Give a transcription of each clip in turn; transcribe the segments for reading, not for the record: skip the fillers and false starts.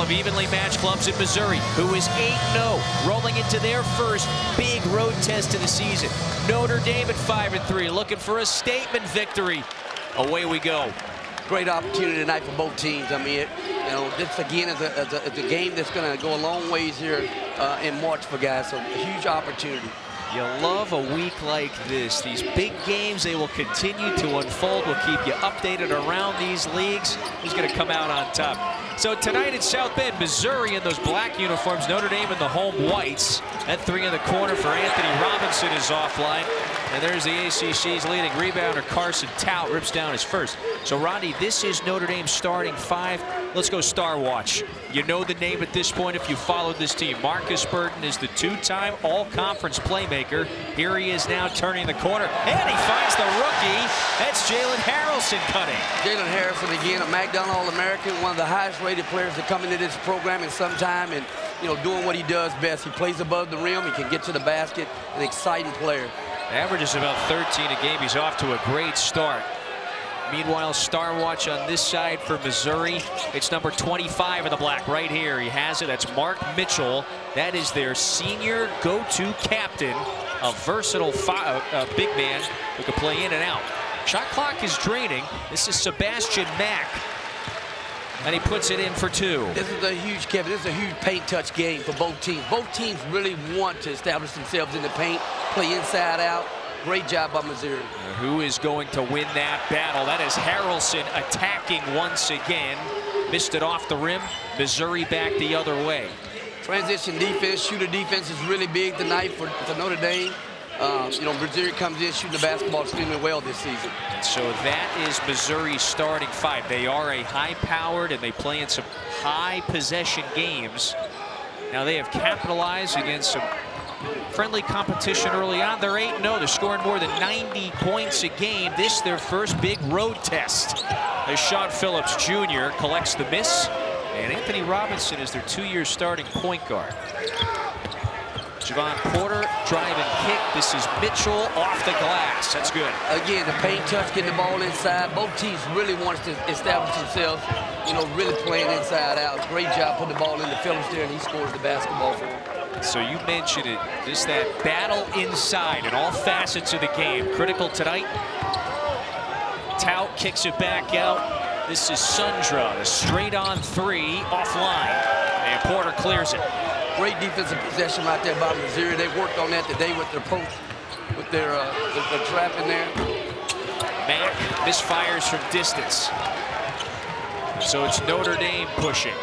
of evenly matched clubs in Missouri, who is 8-0, rolling into their first big road test of the season. Notre Dame at 5-3, looking for a statement victory. Away we go. Great opportunity tonight for both teams. I mean, this again is a game that's going to go a long ways here in March for guys. So a huge opportunity. You love a week like this. These big games, they will continue to unfold. We'll keep you updated around these leagues. Who's going to come out on top? So tonight in South Bend, Missouri in those black uniforms. Notre Dame in the home whites. That three in the corner for Anthony Robinson is offline. And there's the ACC's leading rebounder, Carson Tout, rips down his first. So, Rodney, this is Notre Dame's starting five. Let's go Star Watch. You know the name at this point if you followed this team. Markus Burton is the two-time all-conference playmaker. Here he is now turning the corner, and he finds the rookie. That's Jalen Haralson cutting. Jalen Haralson, again, a McDonald All-American, one of the highest-rated players to come into this program in some time, and doing what he does best. He plays above the rim. He can get to the basket. An exciting player. Averages about 13 a game. He's off to a great start. Meanwhile, Star Watch on this side for Missouri. It's number 25 in the black right here. He has it. That's Mark Mitchell. That is their senior go-to captain, a versatile big man who can play in and out. Shot clock is draining. This is Sebastian Mack. And he puts it in for two. This is a huge, Kevin, this is a huge paint touch game for both teams. Both teams really want to establish themselves in the paint, play inside out. Great job by Missouri. Who is going to win that battle? That is Haralson attacking once again. Missed it off the rim. Missouri back the other way. Transition defense, shooter defense is really big tonight for Notre Dame. Missouri comes in shooting the basketball extremely well this season. So that is Missouri's starting five. They are a high-powered and they play in some high possession games. Now they have capitalized against some friendly competition early on. They're 8-0. They're scoring more than 90 points a game. This their first big road test. As Sean Phillips Jr. collects the miss. And Anthony Robinson is their 2-year starting point guard. Javon Porter, drive and kick. This is Mitchell off the glass. That's good. Again, the paint touch, getting the ball inside. Both teams really want to establish themselves, really playing inside out. Great job putting the ball in the Phillips there, and he scores the basketball for him. So you mentioned it, just that battle inside in all facets of the game. Critical tonight. Tout kicks it back out. This is Sundra, the straight-on three, offline. And Porter clears it. Great defensive possession right there by Missouri. They worked on that today with their post, with their trap in there. Mack misfires from distance. So it's Notre Dame pushing.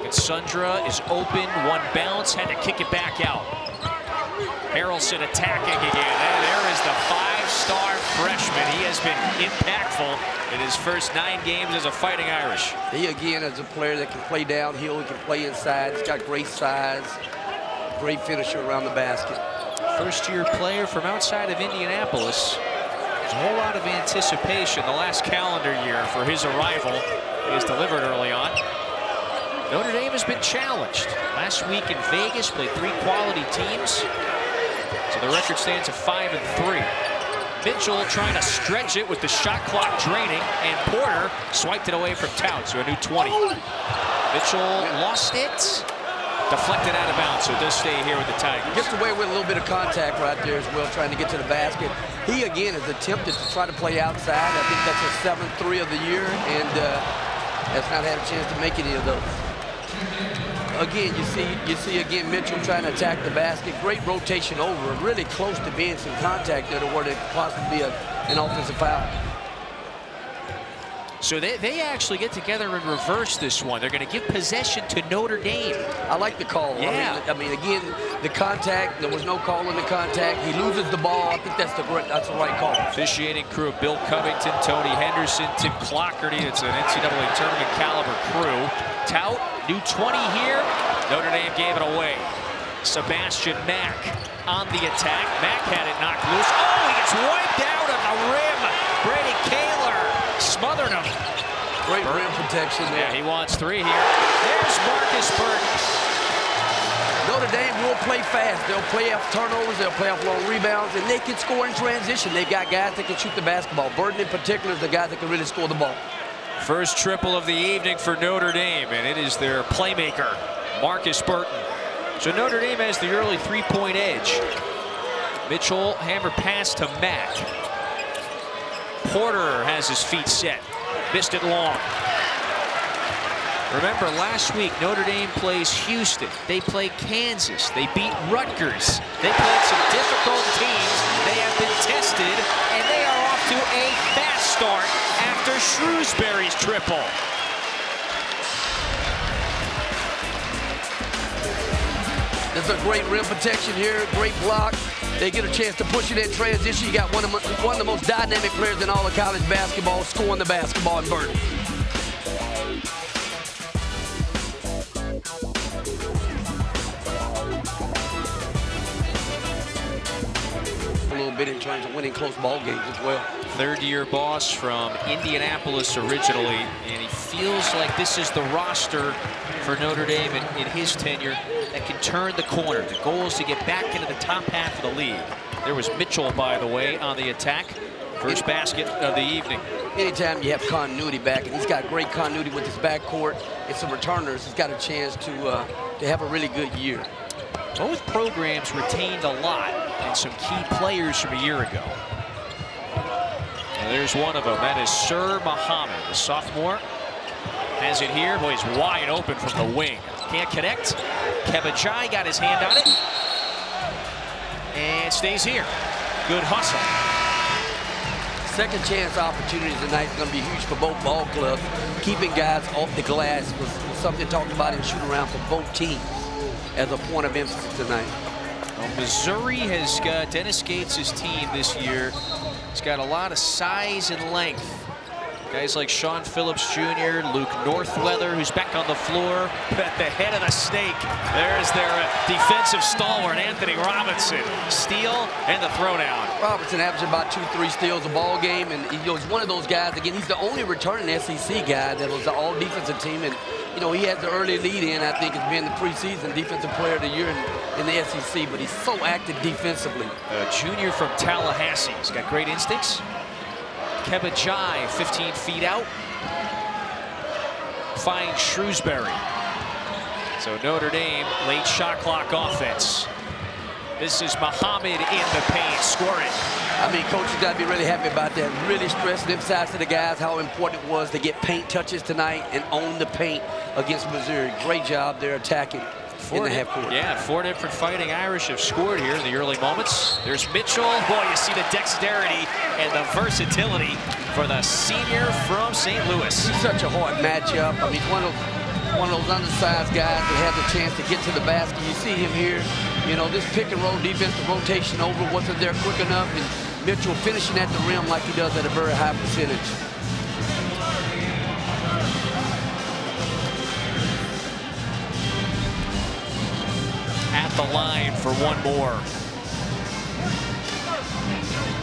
And Sundra is open, one bounce, had to kick it back out. Haralson attacking again. And there is the five-star freshman. He has been impactful in his first 9 games as a Fighting Irish. He, again, is a player that can play downhill. He can play inside. He's got great size. Great finisher around the basket. First-year player from outside of Indianapolis. There's a whole lot of anticipation the last calendar year for his arrival. He was delivered early on. Notre Dame has been challenged. Last week in Vegas, played 3 quality teams. So the record stands at 5-3. Mitchell trying to stretch it with the shot clock draining, and Porter swiped it away from Tout, so a new 20. Mitchell lost it, deflected out of bounds, so it does stay here with the Tigers. Gets away with a little bit of contact right there as well, trying to get to the basket. He, again, has attempted to try to play outside. I think that's his 7th 3 of the year, and has not had a chance to make any of those. Again, you see again Mitchell trying to attack the basket. Great rotation over, really close to being some contact there to where it could possibly be an offensive foul. So they actually get together and reverse this one. They're going to give possession to Notre Dame. I like the call. Yeah. I mean, again, the contact, there was no call on the contact. He loses the ball. I think that's the right call. Officiating crew of Bill Covington, Tony Henderson, Tim Clockerty. It's an NCAA tournament caliber crew. Tout, new 20 here. Notre Dame gave it away. Sebastian Mack on the attack. Mack had it knocked loose. Oh, he gets wiped out on the rim. Brady Kaler smothered him. Great rim protection there. Yeah, he wants 3 here. There's Markus Burton. Notre Dame will play fast. They'll play off turnovers. They'll play off long rebounds, and they can score in transition. They've got guys that can shoot the basketball. Burton in particular is the guy that can really score the ball. First triple of the evening for Notre Dame, and it is their playmaker, Markus Burton. So Notre Dame has the early three-point edge. Mitchell, hammer pass to Mack. Porter has his feet set. Missed it long. Remember, last week, Notre Dame plays Houston. They play Kansas. They beat Rutgers. They played some difficult teams. They have been tested, and they are off to a fast start after Shrewsbury's triple. There's a great rim protection here, great block. They get a chance to push it in transition. You got one of the most dynamic players in all of college basketball scoring the basketball in Burton. A little bit in terms of winning close ball games as well. Third-year boss from Indianapolis originally, and he feels like this is the roster for Notre Dame in his tenure that can turn the corner. The goal is to get back into the top half of the league. There was Mitchell, by the way, on the attack. First basket of the evening. Anytime you have continuity back, and he's got great continuity with his backcourt and some returners, he's got a chance to have a really good year. Both programs retained a lot and some key players from a year ago. And there's one of them. That is Sir Muhammad, the sophomore. Has it here. Boy, he's wide open from the wing. Can't connect. Kebajai got his hand on it. And stays here. Good hustle. Second chance opportunities tonight is going to be huge for both ball clubs. Keeping guys off the glass was something talked about in shoot around for both teams as a point of emphasis tonight. Well, Missouri has got Dennis Gates' team this year. He's got a lot of size and length. Guys like Sean Phillips Jr., Luke Northweather, who's back on the floor at the head of the snake. There's their defensive stalwart, Anthony Robinson. Steal and the throwdown. Robinson averaged about 2-3 steals a ball game, and he's one of those guys, again, he's the only returning SEC guy that was the all-defensive team, and he has the early lead in, I think, as being the preseason defensive player of the year in the SEC, but he's so active defensively. A junior from Tallahassee. He's got great instincts. Kebajai, 15 feet out. Finds Shrewsbury. So Notre Dame, late shot clock offense. This is Muhammad in the paint, scoring. I mean, coach has got to be really happy about that. Really stressing and emphasizing to the guys how important it was to get paint touches tonight and own the paint against Missouri. Great job there attacking in the half court. Yeah, 4 different Fighting Irish have scored here in the early moments. There's Mitchell. Boy, you see the dexterity and the versatility for the senior from St. Louis. He's such a hard matchup. I mean, one of those undersized guys that have the chance to get to the basket. You see him here. This pick and roll defense, the rotation over wasn't there quick enough, and Mitchell finishing at the rim like he does at a very high percentage. At the line for one more.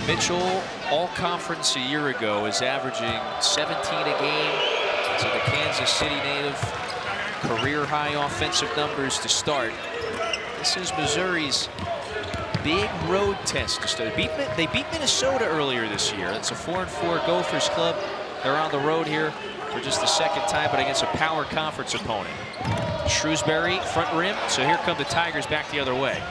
Mitchell, all conference a year ago, is averaging 17 a game. So the Kansas City native, career high offensive numbers to start. This is Missouri's big road test to start. They beat Minnesota earlier this year. It's a 4-4 Gophers club. They're on the road here for just the second time, but against a power conference opponent. Shrewsbury, front rim. So here come the Tigers back the other way.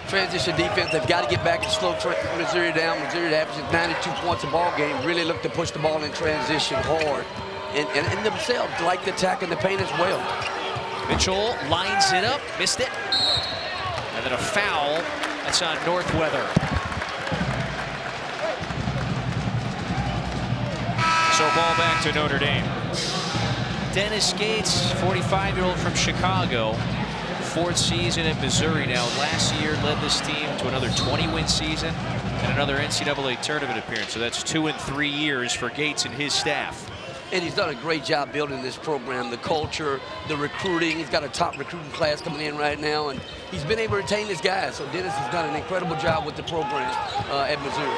Transition defense, they've got to get back and slow Missouri down. Missouri averages 92 points a ball game. Really look to push the ball in transition hard. And themselves like to attack in the paint as well. Mitchell lines it up, missed it. And then a foul. That's on Northweather. So ball back to Notre Dame. Dennis Gates, 45-year-old from Chicago. 4th season at Missouri now. Last year led this team to another 20-win season and another NCAA tournament appearance. So that's 2 in 3 years for Gates and his staff. And he's done a great job building this program, the culture, the recruiting. He's got a top recruiting class coming in right now, and he's been able to retain his guys. So Dennis has done an incredible job with the program at Missouri.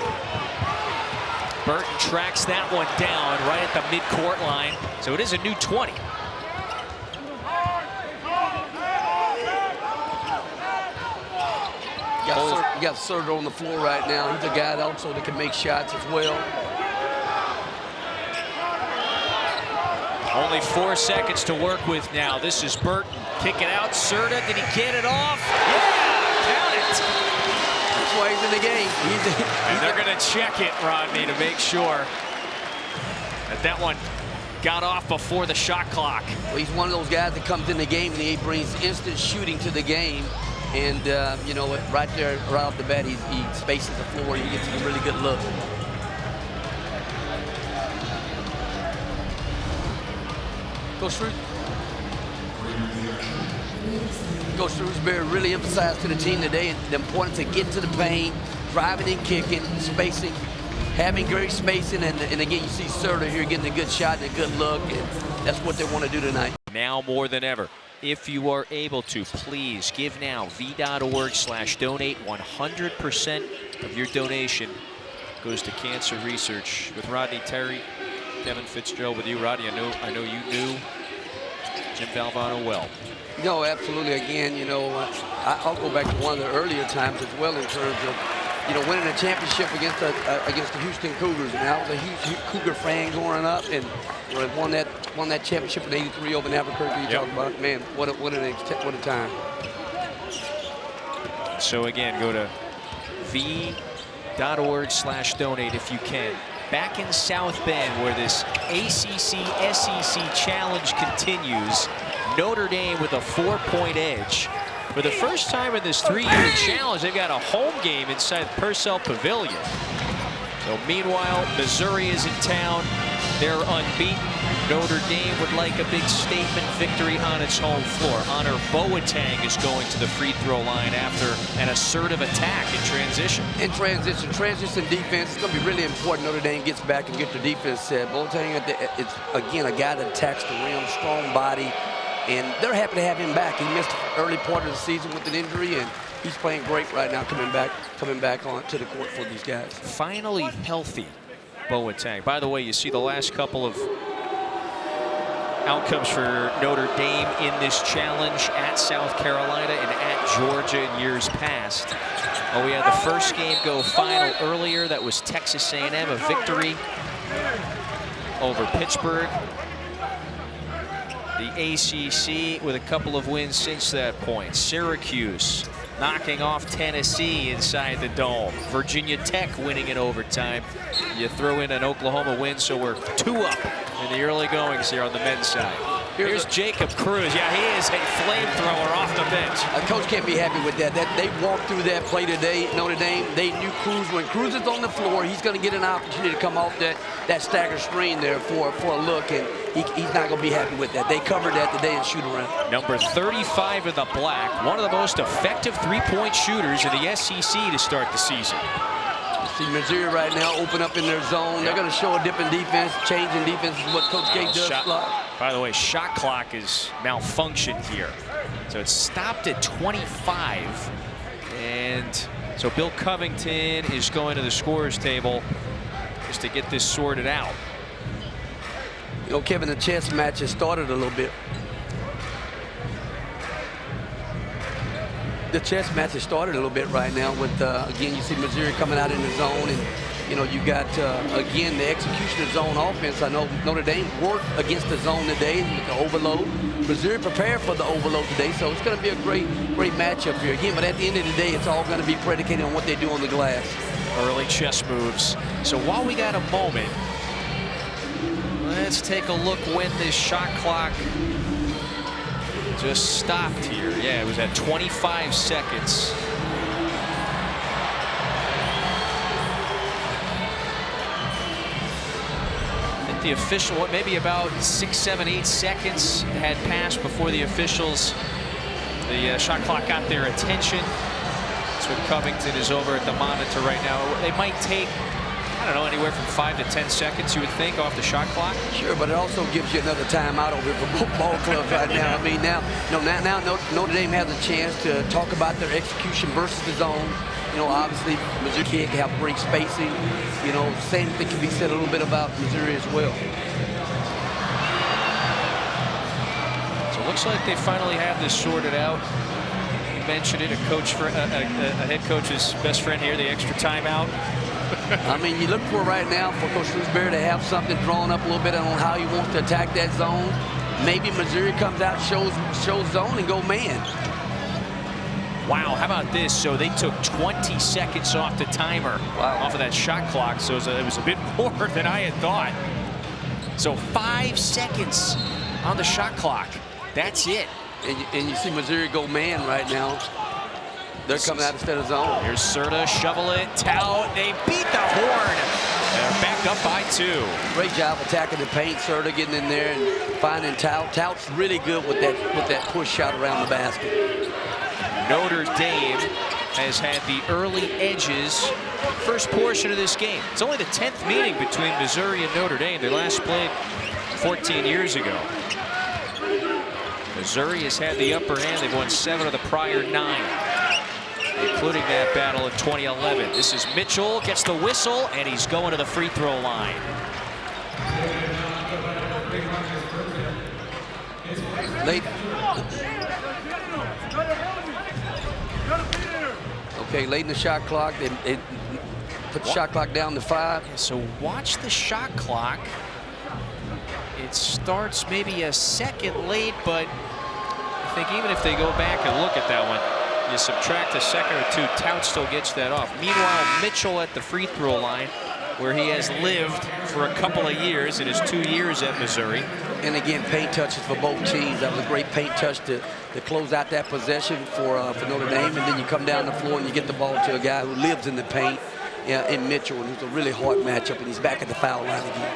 Burton tracks that one down right at the midcourt line. So it is a new 20. You got Certa on the floor right now. He's a guy also that can make shots as well. Only 4 seconds to work with now. This is Burton. Kick it out. Certa, did he get it off? Yeah, count it. That's why he's in the game. And they're going to check it, Rodney, to make sure that one got off before the shot clock. Well, he's one of those guys that comes in the game and he brings instant shooting to the game. And, you know, right there, right off the bat, he spaces the floor. He gets a really good look. Coach Shrewsbury really emphasized to the team today the importance of getting to the paint, driving and kicking, spacing, having great spacing, and again, you see Certa here getting a good shot and a good look, and that's what they want to do tonight. Now more than ever, if you are able to, please give now, v.org/donate. 100% of your donation goes to cancer research. With Rodney Terry, Kevin Fitzgerald with you. Rodney, I know you knew Jim Valvano well. No, absolutely. Again, you know, I'll go back to one of the earlier times as well in terms of, you know, winning a championship against the Houston Cougars. And I was a huge Cougar fan growing up, and you know, won that championship in '83 over in Albuquerque. You talk about, man, what a time. So again, go to v.org/donate if you can. Back in South Bend, where this ACC-SEC challenge continues, Notre Dame with a 4-point edge. For the first time in this 3-year challenge, they've got a home game inside Purcell Pavilion. So meanwhile, Missouri is in town. They're unbeaten. Notre Dame would like a big statement victory on its home floor. Honor Boateng is going to the free throw line after an assertive attack in transition. Transition defense is going to be really important. Notre Dame gets back and get the defense set. Boateng is, again, a guy that attacks the rim, strong body, and they're happy to have him back. He missed the early part of the season with an injury, and he's playing great right now, coming back onto the court for these guys. Finally healthy, Boateng. By the way, you see the last couple of outcomes for Notre Dame in this challenge at South Carolina and at Georgia in years past. Oh, we had the first game go final earlier. That was Texas A&M, a victory over Pittsburgh. The ACC with a couple of wins since that point. Syracuse knocking off Tennessee inside the Dome. Virginia Tech winning in overtime. You throw in an Oklahoma win, so we're 2 up in the early goings here on the men's side. Here's Jacob Cruz. Yeah, he is a flamethrower off the bench. Coach can't be happy with that. They walked through that play today, Notre Dame. They knew Cruz, when Cruz is on the floor, he's going to get an opportunity to come off that stagger screen there for a look, and he's not going to be happy with that. They covered that today and shoot around. Number 35 in the black, one of the most effective three-point shooters in the SEC to start the season. See Missouri right now open up in their zone. They're going to show a different defense. Changing defense is what Coach K does. By the way, shot clock is malfunctioned here. So it's stopped at 25. And so Bill Covington is going to the scorer's table just to get this sorted out. You know, Kevin, the chess match has started a little bit. The chess match has started a little bit right now with, again, you see Missouri coming out in the zone, and, you know, you got, again, the execution of zone offense. I know Notre Dame worked against the zone today with the overload. Missouri prepared for the overload today, so it's going to be a great matchup here. Again, but at the end of the day, it's all going to be predicated on what they do on the glass. Early chess moves. So while we got a moment, let's take a look when this shot clock just stopped here. Yeah, it was at 25 seconds. I think the official, maybe about 6, 7, 8 seconds had passed before the officials, the shot clock got their attention. That's what Covington is over at the monitor right now. They might take, I don't know, anywhere from 5 to 10 seconds, you would think, off the shot clock. Sure, but it also gives you another timeout over here for both ball clubs right now. I mean, now Notre Dame has a chance to talk about their execution versus the zone. You know, obviously, Missouri can't have great spacing. You know, same thing can be said a little bit about Missouri as well. So it looks like they finally have this sorted out. You mentioned it, a head coach's best friend here, the extra timeout. I mean, you look for right now for Coach Shrewsbury to have something drawn up a little bit on how he wants to attack that zone. Maybe Missouri comes out, shows zone, and go man. Wow, how about this? So they took 20 seconds off the timer off of that shot clock. So it was a bit more than I had thought. So 5 seconds on the shot clock. That's it. And you see Missouri go man right now. They're coming out instead of zone. Here's Certa, shovel it, tout. They beat the horn. They're back up by 2. Great job attacking the paint. Certa getting in there and finding tout. Tout's really good with that push shot around the basket. Notre Dame has had the early edges first portion of this game. It's only the 10th meeting between Missouri and Notre Dame. They last played 14 years ago. Missouri has had the upper hand. They've won 7 of the prior 9, including that battle in 2011. This is Mitchell, gets the whistle, and he's going to the free throw line. Late. Okay, late in the shot clock. They put the shot clock down to 5. So watch the shot clock. It starts maybe a second late, but I think even if they go back and look at that one, you subtract a second or 2, Tout still gets that off. Meanwhile, Mitchell at the free throw line, where he has lived for a couple of years in his 2 years at Missouri. And again, paint touches for both teams. That was a great paint touch to close out that possession for Notre Dame. And then you come down the floor and you get the ball to a guy who lives in the paint, in Mitchell. And it's a really hard matchup, and he's back at the foul line again.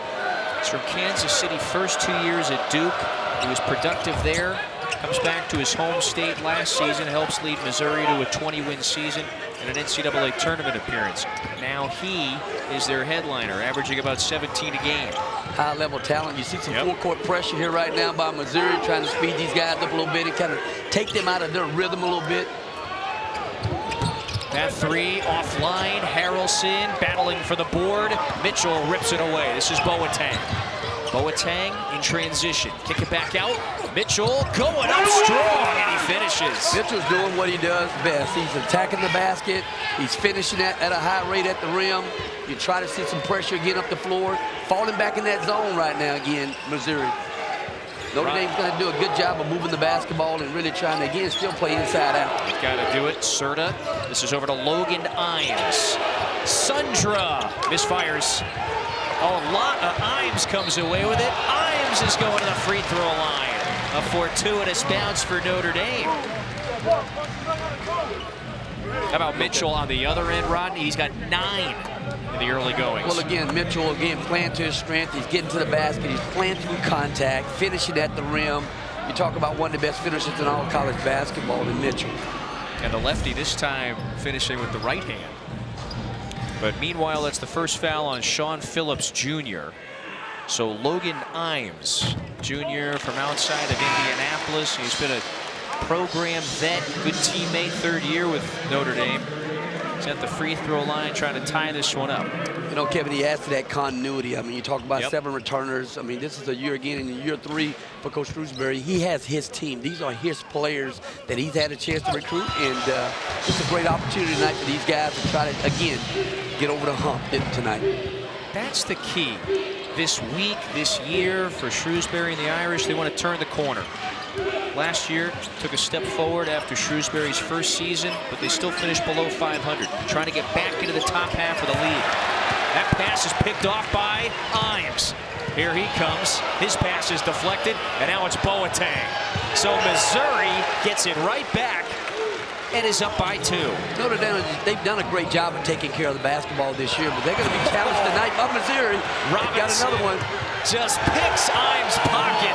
It's from Kansas City, first 2 years at Duke. He was productive there. Comes back to his home state last season, helps lead Missouri to a 20-win season and an NCAA tournament appearance. Now he is their headliner, averaging about 17 a game. High-level talent. You see some full-court pressure here right now by Missouri, trying to speed these guys up a little bit and kind of take them out of their rhythm a little bit. That 3 offline. Haralson battling for the board. Mitchell rips it away. This is Boateng. Boateng in transition. Kick it back out. Mitchell going up strong, and he finishes. Mitchell's doing what he does best. He's attacking the basket. He's finishing at a high rate at the rim. You try to see some pressure getting up the floor. Falling back in that zone right now again, Missouri. Notre Dame's going to do a good job of moving the basketball and really trying to, again, still play inside out. He's got to do it. Certa. This is over to Logan Imes. Sundra misfires. A lot of Imes comes away with it. Imes is going to the free throw line. A fortuitous bounce for Notre Dame. How about Mitchell on the other end, Rodney? He's got 9 in the early goings. Well, again, Mitchell, playing to his strength. He's getting to the basket. He's playing through contact, finishing at the rim. You talk about one of the best finishers in all college basketball in Mitchell. And the lefty this time finishing with the right hand. But meanwhile, that's the first foul on Sean Phillips Jr. So Logan Imes, Jr. from outside of Indianapolis. He's been a program vet, good teammate, 3rd year with Notre Dame. He's at the free throw line trying to tie this one up. You know, Kevin, he adds to that continuity. I mean, you talk about 7 returners. I mean, this is a year again in year 3 for Coach Shrewsbury. He has his team. These are his players that he's had a chance to recruit, and it's a great opportunity tonight for these guys to try to, again, get over the hump tonight. That's the key. This week, this year, for Shrewsbury and the Irish, they want to turn the corner. Last year, took a step forward after Shrewsbury's first season, but they still finished below 500, trying to get back into the top half of the league. That pass is picked off by Imes. Here he comes. His pass is deflected, and now it's Boateng. So Missouri gets it right back and is up by 2. Notre Dame, they've done a great job of taking care of the basketball this year, but they're going to be challenged tonight by Missouri. They've got another one. Just picks Imes' pocket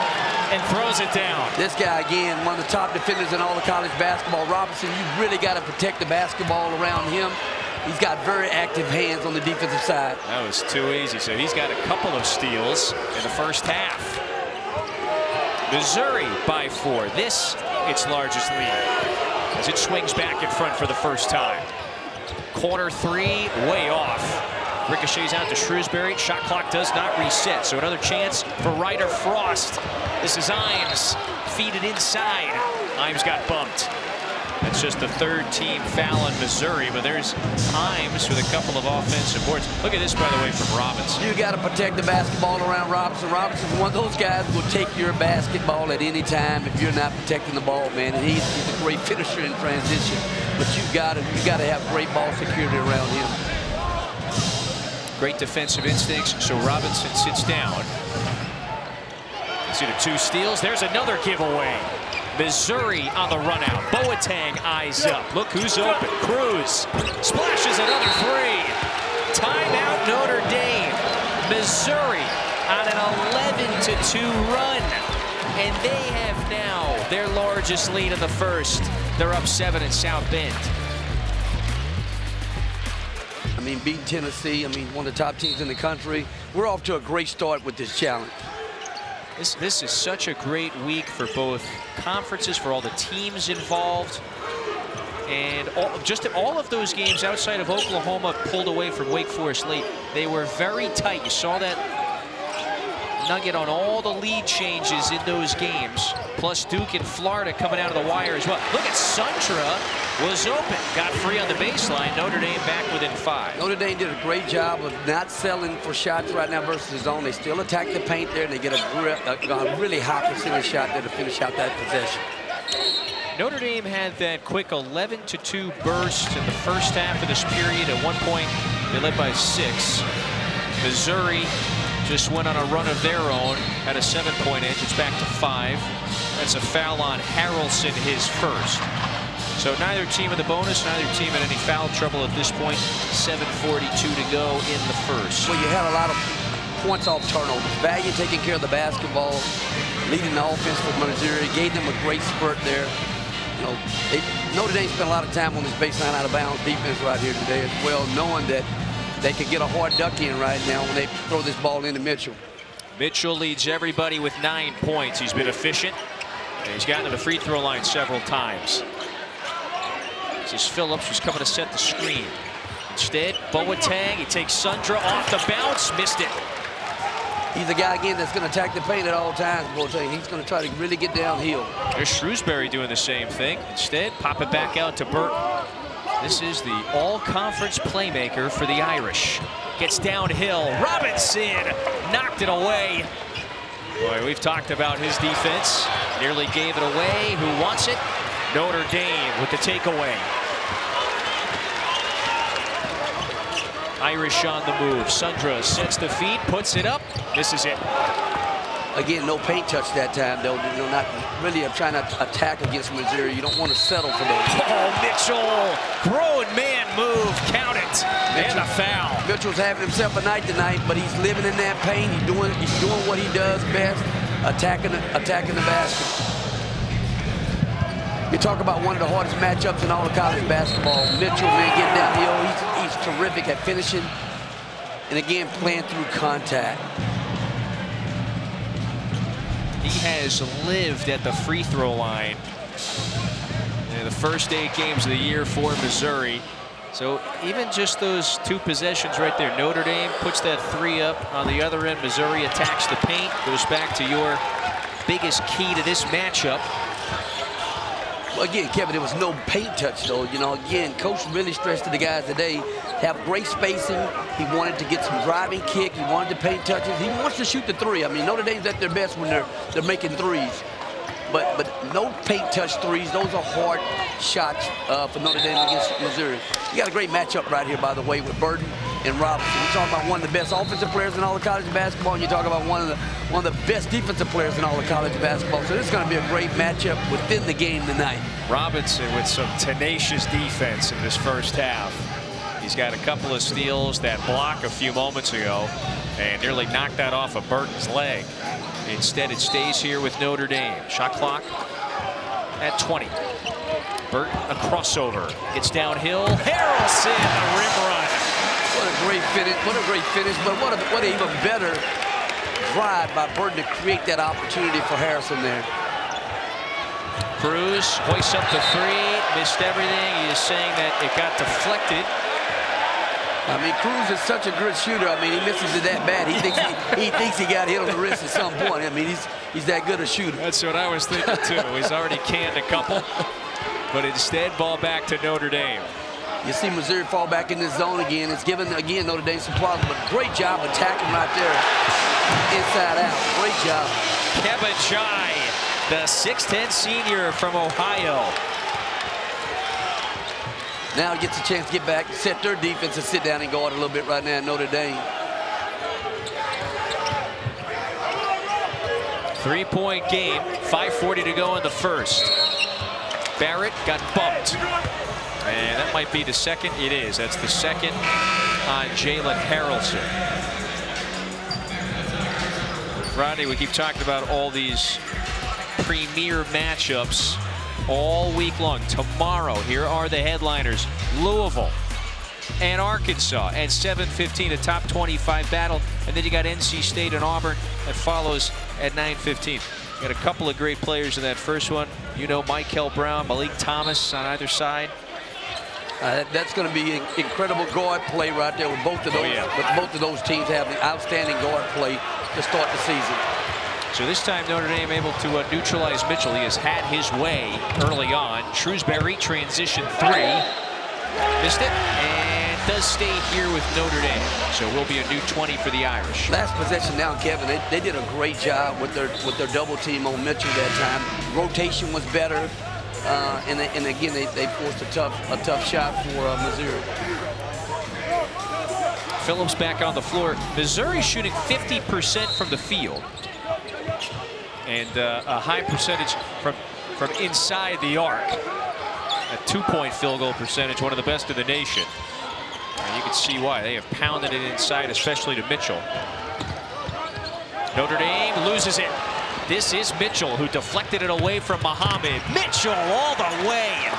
and throws it down. This guy, again, one of the top defenders in all of college basketball. Robinson, you really got to protect the basketball around him. He's got very active hands on the defensive side. That was too easy. So he's got a couple of steals in the first half. Missouri by 4. This, its largest lead, as it swings back in front for the first time. Corner 3, way off. Ricochets out to Shrewsbury. Shot clock does not reset, so another chance for Ryder Frost. This is Imes. Feed it inside. Imes got bumped. That's just the third team foul on Missouri, but there's times with a couple of offensive boards. Look at this, by the way, from Robinson. You got to protect the basketball around Robinson. Robinson's one of those guys who will take your basketball at any time if you're not protecting the ball, man. And he's a great finisher in transition, but you got to have great ball security around him. Great defensive instincts, so Robinson sits down. See the 2 steals. There's another giveaway. Missouri on the run out. Boateng eyes up. Look who's open. Cruz splashes another 3. Timeout Notre Dame. Missouri on an 11-2 run. And they have now their largest lead in the first. They're up 7 in South Bend. I mean, beating Tennessee, I mean, one of the top teams in the country. We're off to a great start with this challenge. This is such a great week for both conferences, for all the teams involved. And just all of those games outside of Oklahoma pulled away from Wake Forest late. They were very tight. You saw that nugget on all the lead changes in those games. Plus Duke and Florida coming out of the wire as well. Look at Certa was open. Got free on the baseline. Notre Dame back within 5. Notre Dame did a great job of not selling for shots right now versus the zone. They still attack the paint there, and they get a really high percentage shot there to finish out that possession. Notre Dame had that quick 11-2 burst in the first half of this period. At one point, they led by 6. Missouri just went on a run of their own, had a 7-point edge. It's back to 5. That's a foul on Haralson, his first. So neither team in the bonus, neither team in any foul trouble at this point. 7:42 to go in the first. Well, you had a lot of points off turnovers. Valiant taking care of the basketball, leading the offense for Missouri, gave them a great spurt there. You know, Notre Dame spent a lot of time on this baseline out of bounds defense right here today as well, knowing that they could get a hard duck in right now when they throw this ball into Mitchell. Mitchell leads everybody with 9 points. He's been efficient, and he's gotten to the free throw line several times. This is Phillips, who's coming to set the screen. Instead, Boateng, he takes Sundra off the bounce, missed it. He's a guy, again, that's going to attack the paint at all times, Boateng. He's going to try to really get downhill. There's Shrewsbury doing the same thing. Instead, pop it back out to Burton. This is the all-conference playmaker for the Irish. Gets downhill. Robinson knocked it away. Boy, we've talked about his defense. Nearly gave it away. Who wants it? Notre Dame with the takeaway. Irish on the move. Sundra sets the feet, puts it up. This is it. Again, no paint touch that time, though. You know, not really trying to attack against Missouri. You don't want to settle for those. Oh, Mitchell, grown man move, count it, and a foul. Mitchell's having himself a night tonight, but he's living in that paint. He's doing what he does best, attacking the basket. You talk about one of the hardest matchups in all of college basketball. Mitchell, man, getting downhill. He's terrific at finishing, and again, playing through contact. He has lived at the free throw line in the first 8 games of the year for Missouri. So even just those 2 possessions right there, Notre Dame puts that 3 up. On the other end, Missouri attacks the paint. Goes back to your biggest key to this matchup. Well, again, Kevin, there was no paint touch, though. You know, again, Coach really stressed to the guys today, have great spacing. He wanted to get some driving kick. He wanted to paint touches. He wants to shoot the 3. I mean, Notre Dame's at their best when they're making 3s. But no paint touch 3s. Those are hard shots for Notre Dame against Missouri. You got a great matchup right here, by the way, with Burton and Robinson. We're talking about one of the best offensive players in all of college basketball, and you talk about one of the best defensive players in all of college basketball. So this is going to be a great matchup within the game tonight. Robinson with some tenacious defense in this first half. He's got a couple of steals, that block a few moments ago, and nearly knocked that off of Burton's leg. Instead, it stays here with Notre Dame. Shot clock at 20. Burton, a crossover. Gets downhill. Haralson, a rim run. What a great finish. What a great finish. But what an even better drive by Burton to create that opportunity for Haralson there. Cruz hoists up the 3. Missed everything. He is saying that it got deflected. I mean, Cruz is such a good shooter. I mean, he misses it that bad. He thinks he got hit on the wrist at some point. I mean, he's that good a shooter. That's what I was thinking, too. He's already canned a couple. but instead ball back to Notre Dame. You see Missouri fall back in this zone again. It's given, again, Notre Dame some problems, but great job attacking right there. Inside out. Great job. Kevin Chai, the 6'10 senior from Ohio. Now gets a chance to get back, set their defense, and sit down and guard a little bit right now at Notre Dame. 3-point game, 5:40 to go in the first. Barrett got bumped. And that might be the second. It is. That's the second on Jalen Haralson. Rodney, we keep talking about all these premier matchups all week long. Tomorrow, here are the headliners. Louisville and Arkansas at 7:15, a top 25 battle. And then you got NC State and Auburn that follows at 9:15. Got a couple of great players in that first one. You know, Michael Brown, Malik Thomas on either side. That's going to be an incredible guard play right there with both of those. With both of those teams having outstanding guard play to start the season. So this time Notre Dame able to neutralize Mitchell. He has had his way early on. Shrewsbury transition 3. Missed it and does stay here with Notre Dame. So it will be a new 20 for the Irish. Last possession now, Kevin. They did a great job with their double team on Mitchell that time. Rotation was better. And again, they forced a tough shot for Missouri. Phillips back on the floor. Missouri shooting 50% from the field. And a high percentage from inside the arc. A 2-point field goal percentage, one of the best in the nation. And you can see why. They have pounded it inside, especially to Mitchell. Notre Dame loses it. This is Mitchell, who deflected it away from Muhammad. Mitchell all the way.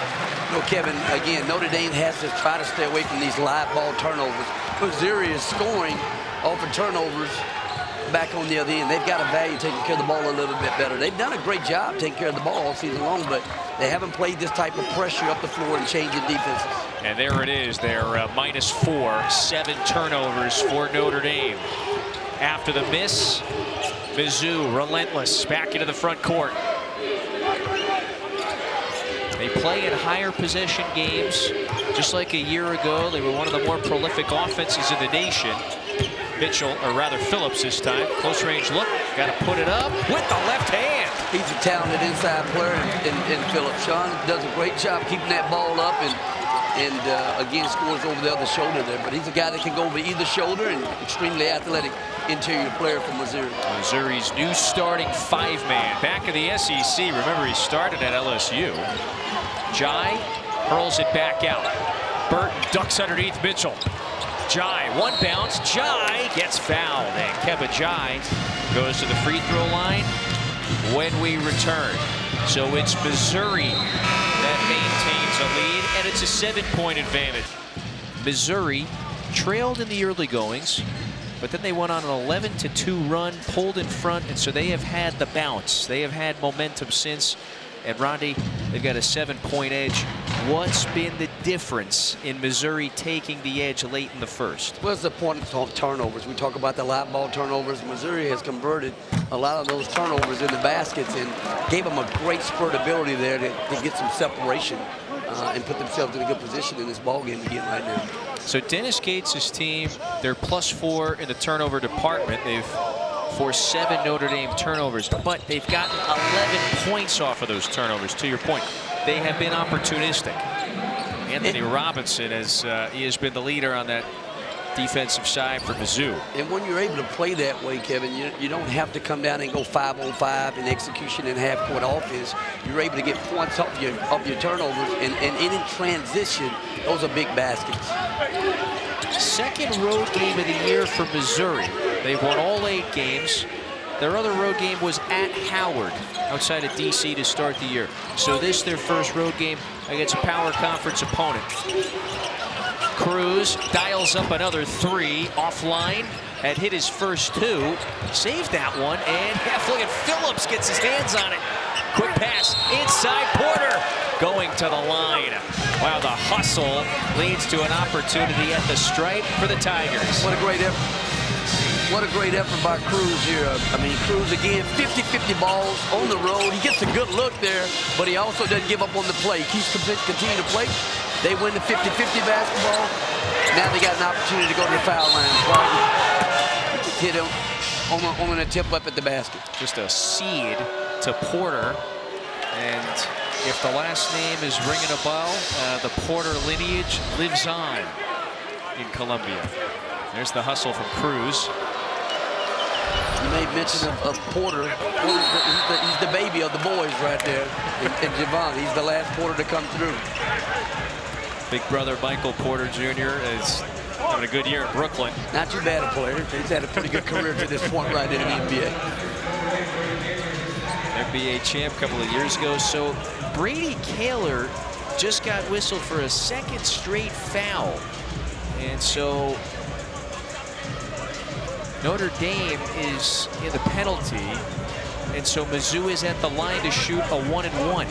No, Kevin, again, Notre Dame has to try to stay away from these live ball turnovers. Missouri is scoring off of turnovers back on the other end. They've got a value taking care of the ball a little bit better. They've done a great job taking care of the ball all season long, but they haven't played this type of pressure up the floor and changing defenses. And there it is. They're -4, 7 turnovers for Notre Dame. After the miss, Mizzou relentless back into the front court. They play in higher possession games. Just like a year ago, they were one of the more prolific offenses in the nation. Mitchell, or rather Phillips this time, close range look, got to put it up with the left hand. He's a talented inside player in Phillips. Sean does a great job keeping that ball up and again scores over the other shoulder there. But he's a guy that can go over either shoulder and extremely athletic interior player from Missouri. Missouri's new starting 5-man back in the SEC. Remember, he started at LSU. Jai hurls it back out. Burton ducks underneath Mitchell. Jai, one bounce. Jai gets fouled, and Kevin Jai goes to the free throw line when we return. So it's Missouri that maintains a lead, and it's a 7-point advantage. Missouri trailed in the early goings, but then they went on an 11-2 run, pulled in front, and so they have had the bounce. They have had momentum since. And Rodney, they've got a 7-point edge. What's been the difference in Missouri taking the edge late in the first? What's the point of turnovers? We talk about the live ball turnovers. Missouri has converted a lot of those turnovers into baskets and gave them a great spurt ability there to get some separation and put themselves in a good position in this ball game again right now. So Dennis Gates' team, they're +4 in the turnover department. They've forced 7 Notre Dame turnovers, but they've gotten 11 points off of those turnovers. To your point, they have been opportunistic. Anthony Robinson, he has been the leader on that defensive side for Mizzou. And when you're able to play that way, Kevin, you don't have to come down and go 5-on-5 in execution and half-court offense. You're able to get points off your turnovers, and in transition, those are big baskets. Second road game of the year for Missouri. They've won all 8 games. Their other road game was at Howard outside of D.C. to start the year. So this, their first road game against a power conference opponent. Cruz dials up another 3 offline. Had hit his first 2. Saved that one. And look at Phillips gets his hands on it. Quick pass inside Porter. Going to the line. Wow, the hustle leads to an opportunity at the stripe for the Tigers. What a great effort. What a great effort by Cruz here. I mean, Cruz again, 50-50 balls on the road. He gets a good look there, but he also doesn't give up on the play. He keeps continuing to play. They win the 50-50 basketball. Now they got an opportunity to go to the foul line. Hit him on an attempt up at the basket. Just a seed to Porter. And if the last name is ringing a bell, the Porter lineage lives on in Columbia. There's the hustle from Cruz. You made mention of Porter. He's the baby of the boys right there. And Javon, he's the last Porter to come through. Big brother Michael Porter Jr. is having a good year in Brooklyn. Not too bad a player. He's had a pretty good career to this point right there in the NBA. NBA champ a couple of years ago. So Brady Kaler just got whistled for a second straight foul. And so Notre Dame is in the penalty. And so Mizzou is at the line to shoot a 1-and-1.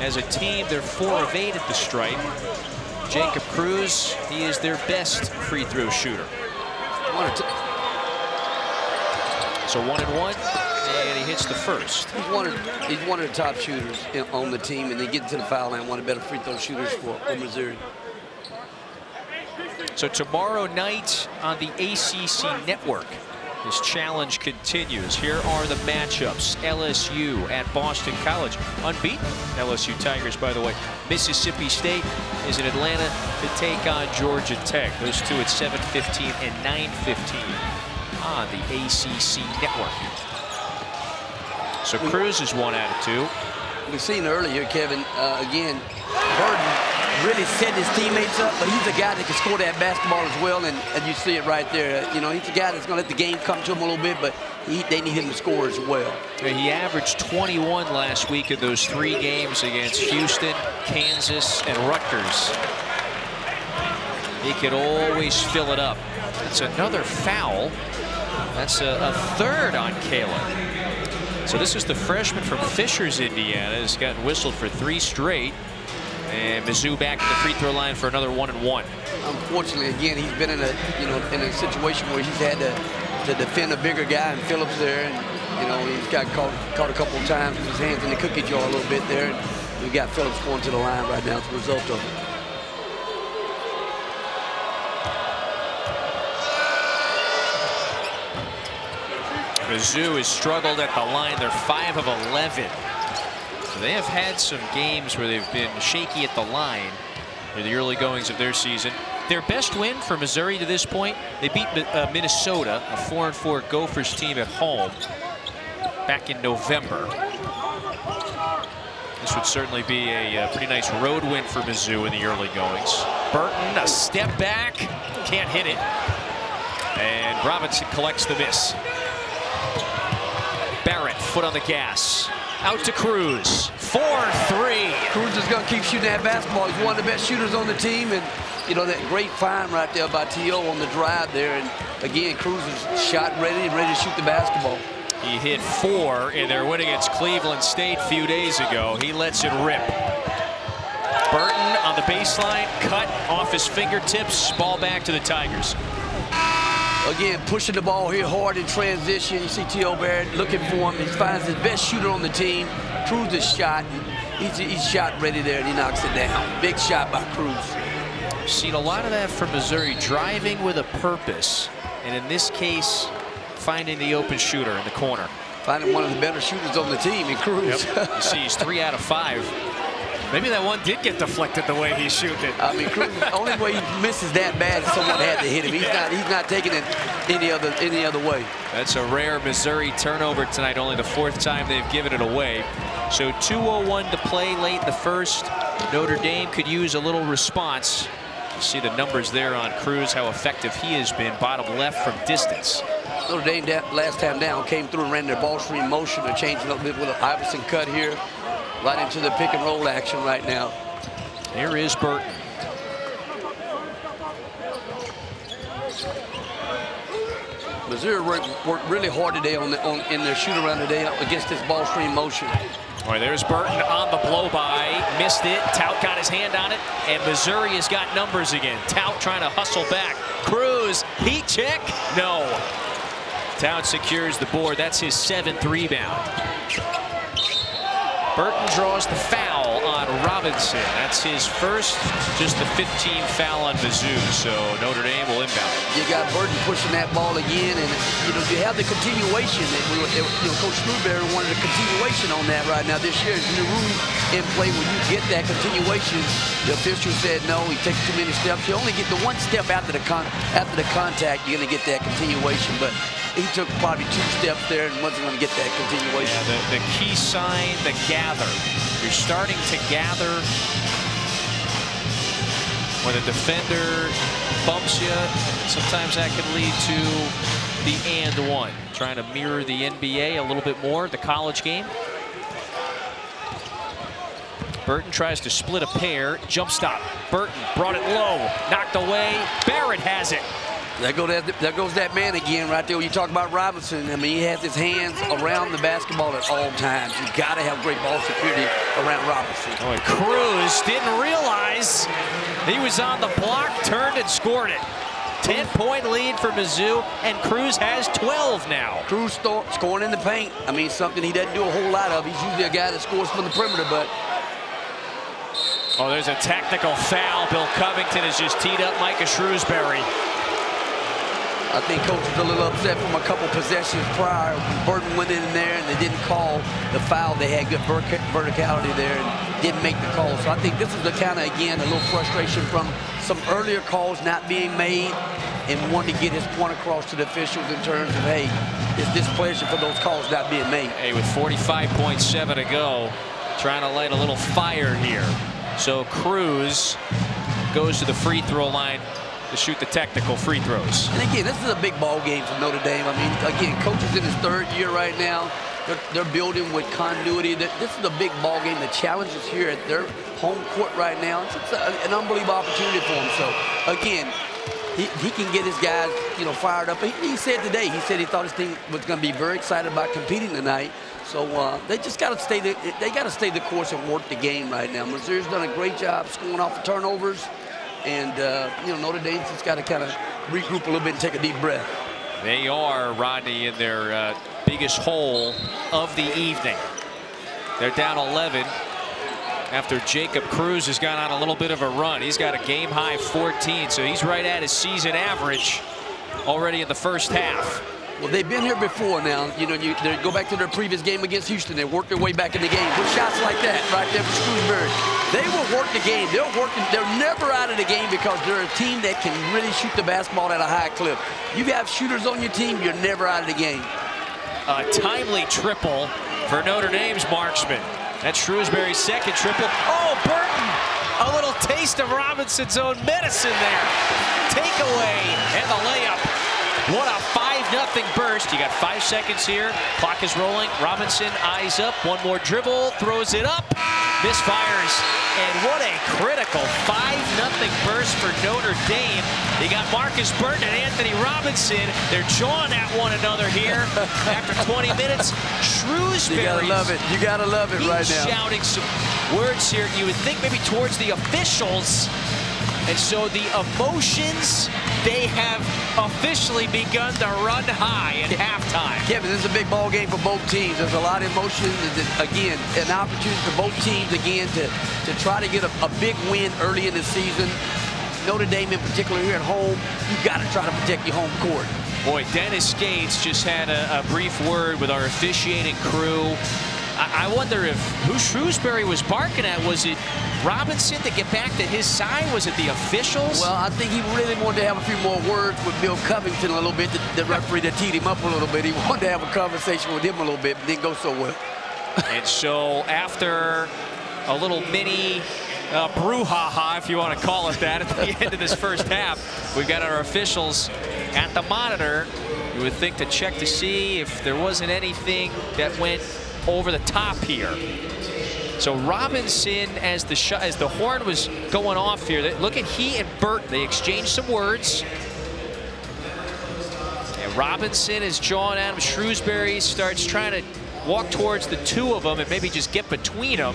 As a team, they're 4 of 8 at the stripe. Jacob Cruz, he is their best free throw shooter. So 1-and-1, and he hits the first. He's one of the top shooters on the team, and they get into the foul line, one of the better free throw shooters for Missouri. So tomorrow night on the ACC network, this challenge continues. Here are the matchups. LSU at Boston College. Unbeaten LSU Tigers, by the way. Mississippi State is in Atlanta to take on Georgia Tech. Those two at 7:15 and 9:15 on the ACC network. So Cruz is 1 out of 2. We've seen earlier, Kevin, again, Burton really setting his teammates up, but he's a guy that can score that basketball as well, and you see it right there. You know, he's a guy that's going to let the game come to him a little bit, but they need him to score as well. He averaged 21 last week in those 3 games against Houston, Kansas, and Rutgers. He could always fill it up. It's another foul. That's a third on Kaler. So this is the freshman from Fishers, Indiana, has gotten whistled for 3 straight. And Mizzou back at the free throw line for another 1-and-1. Unfortunately, again, he's been in a situation where he's had to defend a bigger guy, and Phillips there, and he's got caught a couple of times with his hands in the cookie jar a little bit there. And we got Phillips going to the line right now as a result of it. Mizzou has struggled at the line. They're 5 of 11. So they have had some games where they've been shaky at the line in the early goings of their season. Their best win for Missouri to this point, they beat Minnesota, a 4-4 Gophers team at home, back in November. This would certainly be a pretty nice road win for Mizzou in the early goings. Burton, a step back, can't hit it. And Robinson collects the miss. Barrett, foot on the gas. Out to Cruz, 4-3. Cruz is going to keep shooting that basketball. He's one of the best shooters on the team, and that great find right there by T.O. on the drive there. And again, Cruz is shot ready and ready to shoot the basketball. He hit 4 in their win against Cleveland State a few days ago. He lets it rip. Burton on the baseline, cut off his fingertips, ball back to the Tigers. Again, pushing the ball here hard in transition. You see T.O. Barrett looking for him. He finds his best shooter on the team. Cruz is shot. He's shot ready there, and he knocks it down. Big shot by Cruz. We've seen a lot of that from Missouri, driving with a purpose. And in this case, finding the open shooter in the corner. Finding one of the better shooters on the team in Cruz. Yep. You see he's 3 out of 5. Maybe that one did get deflected the way he's shooting it. I mean, Cruz, the only way he misses that bad is someone had to hit him. He's not taking it any other way. That's a rare Missouri turnover tonight. Only the 4th time they've given it away. So 2:01 to play late in the first. Notre Dame could use a little response. You see the numbers there on Cruz, how effective he has been, bottom left from distance. Notre Dame last time down came through and ran their ball screen motion. They're changing up with an Iverson cut here. Right into the pick and roll action right now. Here is Burton. Missouri worked really hard today in their shoot around today against this ball screen motion. All right, there's Burton on the blow-by. Missed it. Tout got his hand on it. And Missouri has got numbers again. Tout trying to hustle back. Cruz, heat check. No. Tout secures the board. That's his 7th rebound. Burton draws the foul on Robinson. That's his first, just the 15th foul on Mizzou. So Notre Dame will inbound. You got Burton pushing that ball again, and you have the continuation. Coach Newberry wanted a continuation on that right now. This year, in the room in play, when you get that continuation, the official said no. He takes too many steps. You only get the one step after the contact. You're going to get that continuation, but he took probably 2 steps there and wasn't going to get that continuation. Yeah, the key sign, the gather. You're starting to gather when a defender bumps you. Sometimes that can lead to the and one. Trying to mirror the NBA a little bit more, the college game. Burton tries to split a pair. Jump stop. Burton brought it low. Knocked away. Barrett has it. There goes that man again right there. When you talk about Robinson, I mean, he has his hands around the basketball at all times. You got to have great ball security around Robinson. Oh, and Cruz didn't realize he was on the block, turned and scored it. 10-point lead for Mizzou, and Cruz has 12 now. Cruz scoring in the paint. I mean, something he doesn't do a whole lot of. He's usually a guy that scores from the perimeter, but. Oh, there's a technical foul. Bill Covington has just teed up Micah Shrewsbury. I think coach was a little upset from a couple possessions prior. Burton went in there and they didn't call the foul. They had good verticality there and didn't make the call. So I think this is the kind of, again, a little frustration from some earlier calls not being made and wanting to get his point across to the officials in terms of, hey, it's displeasure for those calls not being made. Hey, with 45.7 to go, trying to light a little fire here. So Cruz goes to the free throw line to shoot the technical free throws. And again, this is a big ball game for Notre Dame. I mean, again, coach is in his 3rd year right now. They're building with continuity. This is a big ball game. The challenge is here at their home court right now. It's an unbelievable opportunity for him. So again, he can get his guys, fired up. He said today, he thought his team was going to be very excited about competing tonight. So they just got to stay the course and work the game right now. Missouri's done a great job scoring off the turnovers. And, Notre Dame's just got to kind of regroup a little bit and take a deep breath. They are, Rodney, in their biggest hole of the evening. They're down 11 after Jacob Cruz has gone on a little bit of a run. He's got a game-high 14, so he's right at his season average already in the first half. Well, they've been here before now. They go back to their previous game against Houston. They work their way back in the game. With shots like that right there for Shrewsbury. They will work the game. They're never out of the game because they're a team that can really shoot the basketball at a high clip. You have shooters on your team, you're never out of the game. A timely triple for Notre Dame's marksman. That's Shrewsbury's 2nd triple. Oh, Burton! A little taste of Robinson's own medicine there. Takeaway and the layup. What a 5-0 burst. You got 5 seconds here. Clock is rolling. Robinson eyes up. One more dribble. Throws it up. Misfires. And what a critical 5-0 burst for Notre Dame. You got Markus Burton and Anthony Robinson. They're jawing at one another here after 20 minutes. Shrewsbury. You gotta love it. You gotta love it right now. Shouting some words here. You would think maybe towards the officials. And so the emotions, they have officially begun to run high at halftime. Kevin, this is a big ball game for both teams. There's a lot of emotion. Again, an opportunity for both teams, again, to try to get a big win early in the season. Notre Dame in particular here at home, you got to try to protect your home court. Boy, Dennis Gates just had a brief word with our officiating crew. I wonder who Shrewsbury was barking at. Was it Robinson to get back to his side? Was it the officials? Well, I think he really wanted to have a few more words with Bill Covington a little bit. The referee that teed him up a little bit. He wanted to have a conversation with him a little bit, but didn't go so well. And so after a little mini brouhaha, if you want to call it that, at the end of this first half, we've got our officials at the monitor. You would think to check to see if there wasn't anything that went over the top here. So Robinson, as the horn was going off here, look at he and Burton. They exchanged some words. And Robinson is jawing at him. Shrewsbury starts trying to walk towards the two of them and maybe just get between them.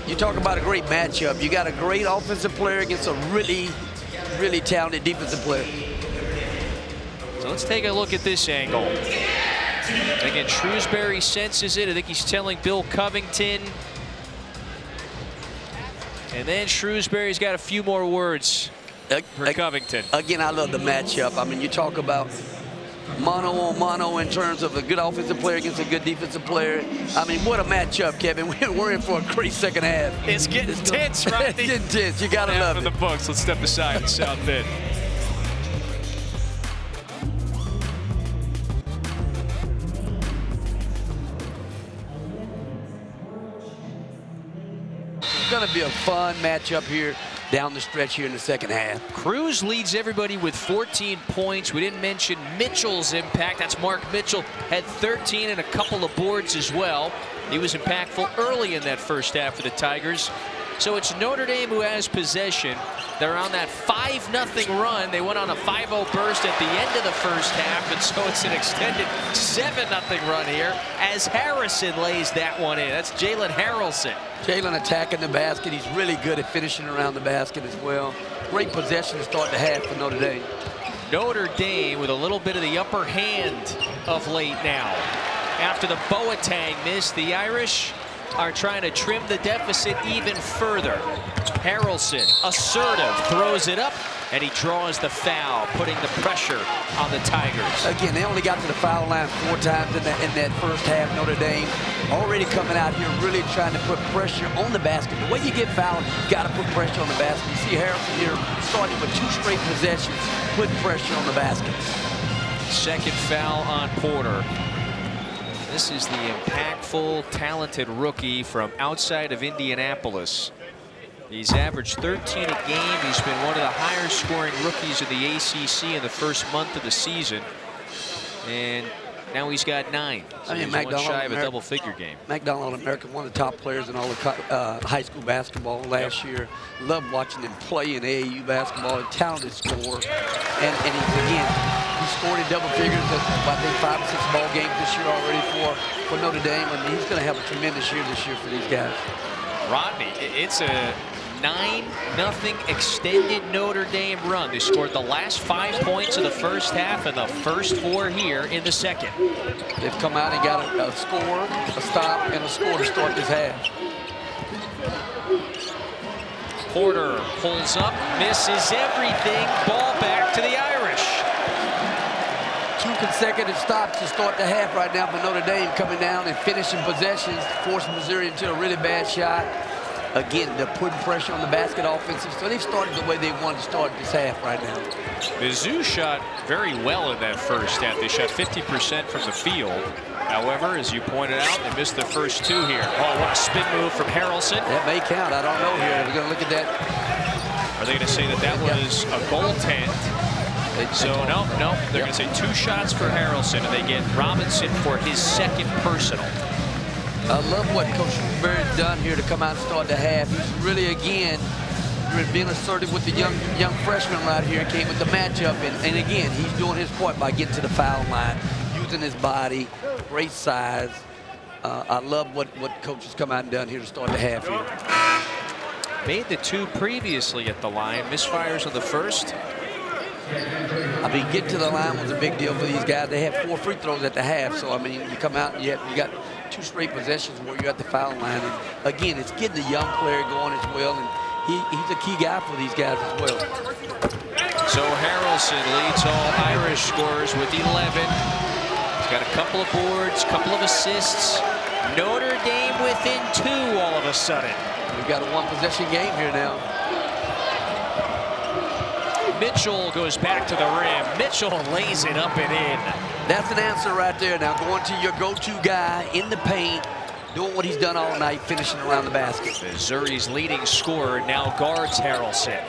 You talk about a great matchup. You got a great offensive player against a really, really talented defensive player. So let's take a look at this angle. Again, Shrewsbury senses it. I think he's telling Bill Covington. And then Shrewsbury's got a few more words for Covington. Again, I love the matchup. I mean, you talk about mano on mano in terms of a good offensive player against a good defensive player. I mean, what a matchup, Kevin. We're in for a great second half. It's getting tense, right? It's intense. You got to love it. For the books. Let's step aside in South Bend. It's going to be a fun matchup here down the stretch here in the second half. Cruz leads everybody with 14 points. We didn't mention Mitchell's impact. That's Mark Mitchell. Had 13 and a couple of boards as well. He was impactful early in that first half for the Tigers. So it's Notre Dame who has possession. They're on that 5-0 run. They went on a 5-0 burst at the end of the first half, and so it's an extended 7-0 run here as Harrison lays that one in. That's Jalen Haralson. Jalen attacking the basket. He's really good at finishing around the basket as well. Great possession to start the half for Notre Dame. Notre Dame with a little bit of the upper hand of late now. After the Boateng miss, the Irish are trying to trim the deficit even further. Haralson, assertive, throws it up, and he draws the foul, putting the pressure on the Tigers. Again, they only got to the foul line 4 times in that first half. Notre Dame already coming out here really trying to put pressure on the basket. The way you get fouled, you got to put pressure on the basket. You see Harrison here starting with 2 straight possessions, putting pressure on the basket. Second foul on Porter. This is the impactful, talented rookie from outside of Indianapolis. He's averaged 13 a game. He's been one of the higher scoring rookies in the ACC in the first month of the season. And now he's got 9. So he's one shy of a double-figure game. McDonald American, one of the top players in all of high school basketball last year. Loved watching him play in AAU basketball. A talented scorer. And he scored in double figures at, I think, 5 or 6 ball games this year already for Notre Dame. I mean, he's going to have a tremendous year this year for these guys. Rodney, it's a 9-0 extended Notre Dame run. They scored the last 5 points of the first half and the first 4 here in the second. They've come out and got a score, a stop, and a score to start this half. Porter pulls up, misses everything. Ball back to the Irish. 2 consecutive stops to start the half right now for Notre Dame, coming down and finishing possessions, forcing Missouri into a really bad shot. Again, they're putting pressure on the basket offensive, so they've started the way they wanted to start this half right now. Mizzou shot very well in that first half. They shot 50% from the field. However, as you pointed out, they missed the first 2 here. Oh, what a spin move from Haralson. That may count. I don't know here. We're going to look at that. Are they going to say that that was a goaltend? So, no. They're going to say 2 shots for Haralson, and they get Robinson for his second personal. I love what Coach Shrewsbury's done here to come out and start the half. He's really, again, being assertive with the young freshman right here. Came with the matchup, and again, he's doing his part by getting to the foul line, using his body, great size. I love what Coach has come out and done here to start the half here. Made the 2 previously at the line. Misfires on the first. I mean, getting to the line was a big deal for these guys. They had 4 free throws at the half, so I mean, you come out and you got 2 straight possessions where you're at the foul line. And again, it's getting the young player going as well, and he's a key guy for these guys as well. So Haralson leads all Irish scorers with 11. He's got a couple of boards, couple of assists. Notre Dame within 2 all of a sudden. We've got a 1-possession game here now. Mitchell goes back to the rim. Mitchell lays it up and in. That's an answer right there. Now going to your go-to guy in the paint, doing what he's done all night, finishing around the basket. Missouri's leading scorer now guards Haralson.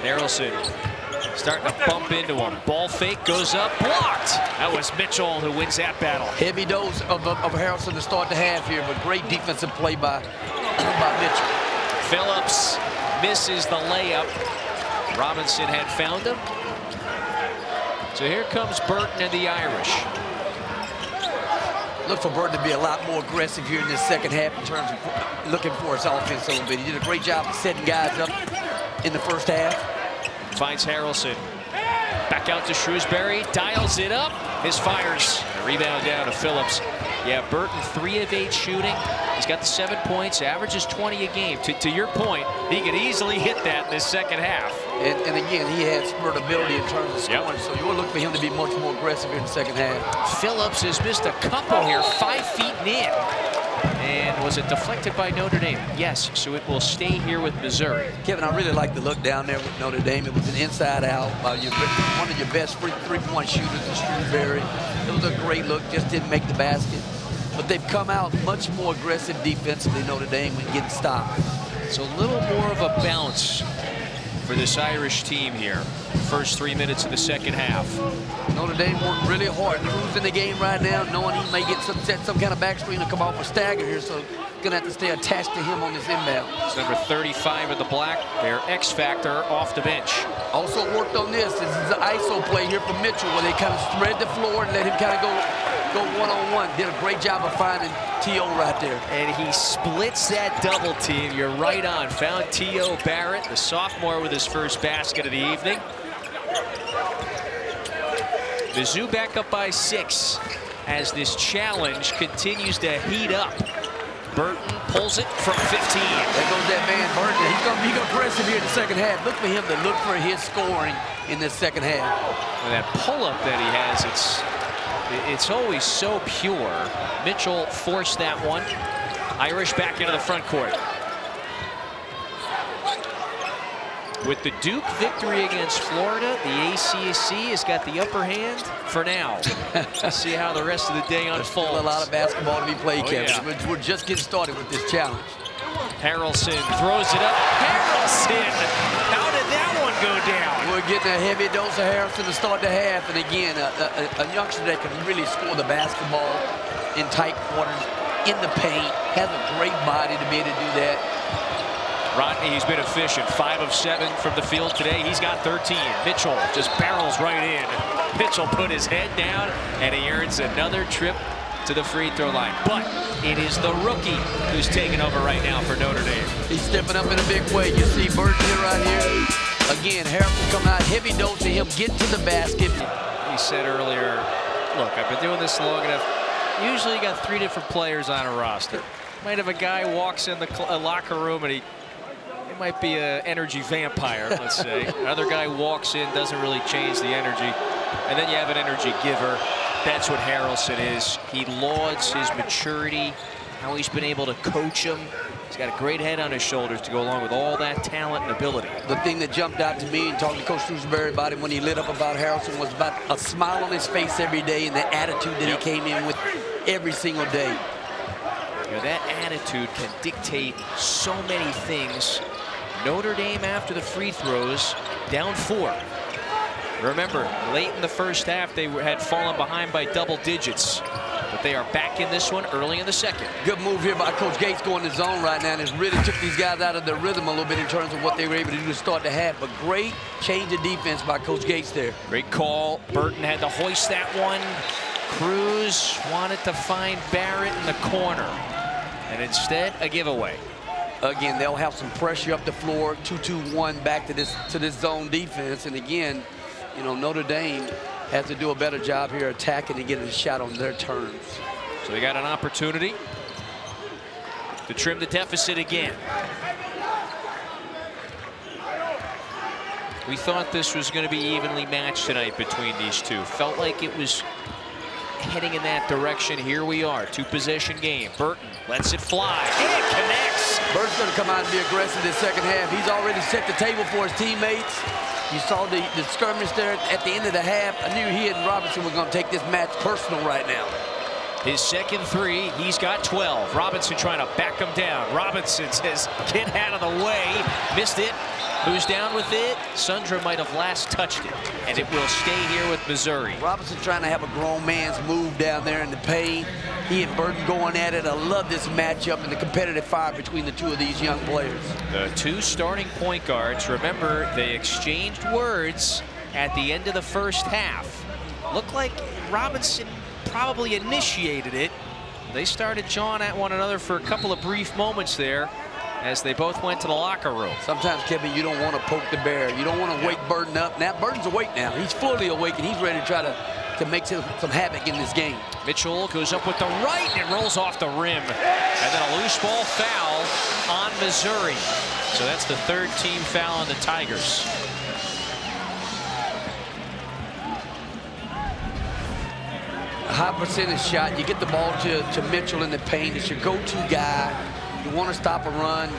Haralson starting to bump into him. Ball fake goes up, blocked. That was Mitchell who wins that battle. Heavy dose of Haralson to start the half here, but great defensive play by Mitchell. Phillips misses the layup. Robinson had found him. So here comes Burton and the Irish. Look for Burton to be a lot more aggressive here in this second half in terms of looking for his offense a little bit. He did a great job of setting guys up in the first half. Finds Haralson. Back out to Shrewsbury. Dials it up. His fires. A rebound down to Phillips. Yeah, Burton 3 of 8 shooting. He's got the 7 points. Averages 20 a game. To your point, he could easily hit that in this second half. And again, he has spurt ability in terms of scoring, so you'll look for him to be much more aggressive in the second half. Phillips has missed a couple here, 5 feet in. And was it deflected by Notre Dame? Yes, so it will stay here with Missouri. Kevin, I really like the look down there with Notre Dame. It was an inside out by one of your best three-point shooters in Shrewsbury. It was a great look, just didn't make the basket. But they've come out much more aggressive defensively, Notre Dame, when getting stopped. It's a little more of a bounce for this Irish team here. First 3 minutes of the second half. Notre Dame worked really hard, cruising the game right now, knowing he may get some kind of back screen to come off a stagger here, so gonna have to stay attached to him on this inbound. It's number 35 in the black, their X factor off the bench. Also worked on this. This is an ISO play here from Mitchell, where they kind of spread the floor and let him kind of go one-on-one. Did a great job of finding T.O. right there. And he splits that double team. You're right on. Found T.O. Barrett, the sophomore, with his first basket of the evening. Mizzou back up by 6 as this challenge continues to heat up. Burton pulls it from 15. There goes that man, Burton. He's going to be aggressive here in the second half. Look for him to look for his scoring in this second half. And that pull-up that he has, it's always so pure. Mitchell forced that one. Irish back into the front court. With the Duke victory against Florida, the ACC has got the upper hand for now. Let's see how the rest of the day unfolds. There's still a lot of basketball to be played, Kevin. Yeah. We're just getting started with this challenge. Haralson throws it up. Haralson! How did that one go down? We're getting a heavy dose of Haralson to start the half. And again, a youngster that can really score the basketball in tight quarters, in the paint, has a great body to be able to do that. Rodney, he's been efficient. 5 of 7 from the field today. He's got 13. Mitchell just barrels right in. Mitchell put his head down, and he earns another trip to the free throw line. But it is the rookie who's taking over right now for Notre Dame. He's stepping up in a big way. You see Burton here right here. Again, Haralson coming out, heavy dose of him getting to the basket. He said earlier, look, I've been doing this long enough. Usually you got 3 different players on a roster. Might have a guy walks in the locker room and he might be an energy vampire, let's say. Another guy walks in, doesn't really change the energy. And then you have an energy giver. That's what Haralson is. He lauds his maturity, how he's been able to coach him. He's got a great head on his shoulders to go along with all that talent and ability. The thing that jumped out to me and talking to Coach Shrewsbury about him when he lit up about Haralson was about a smile on his face every day and the attitude that he came in with every single day. You know, that attitude can dictate so many things. Notre Dame, after the free throws, down 4. Remember, late in the first half, they had fallen behind by double digits. But they are back in this one early in the second. Good move here by Coach Gates going to zone right now, and it's really took these guys out of their rhythm a little bit in terms of what they were able to do to start the half. But great change of defense by Coach Gates there. Great call. Burton had to hoist that one. Cruz wanted to find Barrett in the corner. And instead, a giveaway. Again, they'll have some pressure up the floor, 2-2-1 back to this zone defense. And again, you know, Notre Dame has to do a better job here attacking and getting a shot on their terms. So they got an opportunity to trim the deficit again. We thought this was going to be evenly matched tonight between these two. Felt like it was heading in that direction. Here we are, 2-possession game. Burton lets it fly. It connects. Burton's going to come out and be aggressive this second half. He's already set the table for his teammates. You saw the skirmish there at the end of the half. I knew he and Robinson were going to take this match personal right now. His second 3, he's got 12. Robinson trying to back him down. Robinson says, get out of the way. Missed it. Who's down with it? Sundra might have last touched it, and it will stay here with Missouri. Robinson trying to have a grown man's move down there in the paint. He and Burton going at it. I love this matchup and the competitive fire between the two of these young players. The 2 starting point guards, remember, they exchanged words at the end of the first half. Looked like Robinson probably initiated it, They started jawing at one another for a couple of brief moments there as they both went to the locker room. Sometimes, Kevin, you don't want to poke the bear. You don't want to wake Burton up. Now, Burton's awake now. He's fully awake, and he's ready to try to make some havoc in this game. Mitchell goes up with the right and rolls off the rim. And then a loose ball foul on Missouri. So that's the third team foul on the Tigers. A high percentage shot. You get the ball to Mitchell in the paint. It's your go-to guy. You want to stop a run,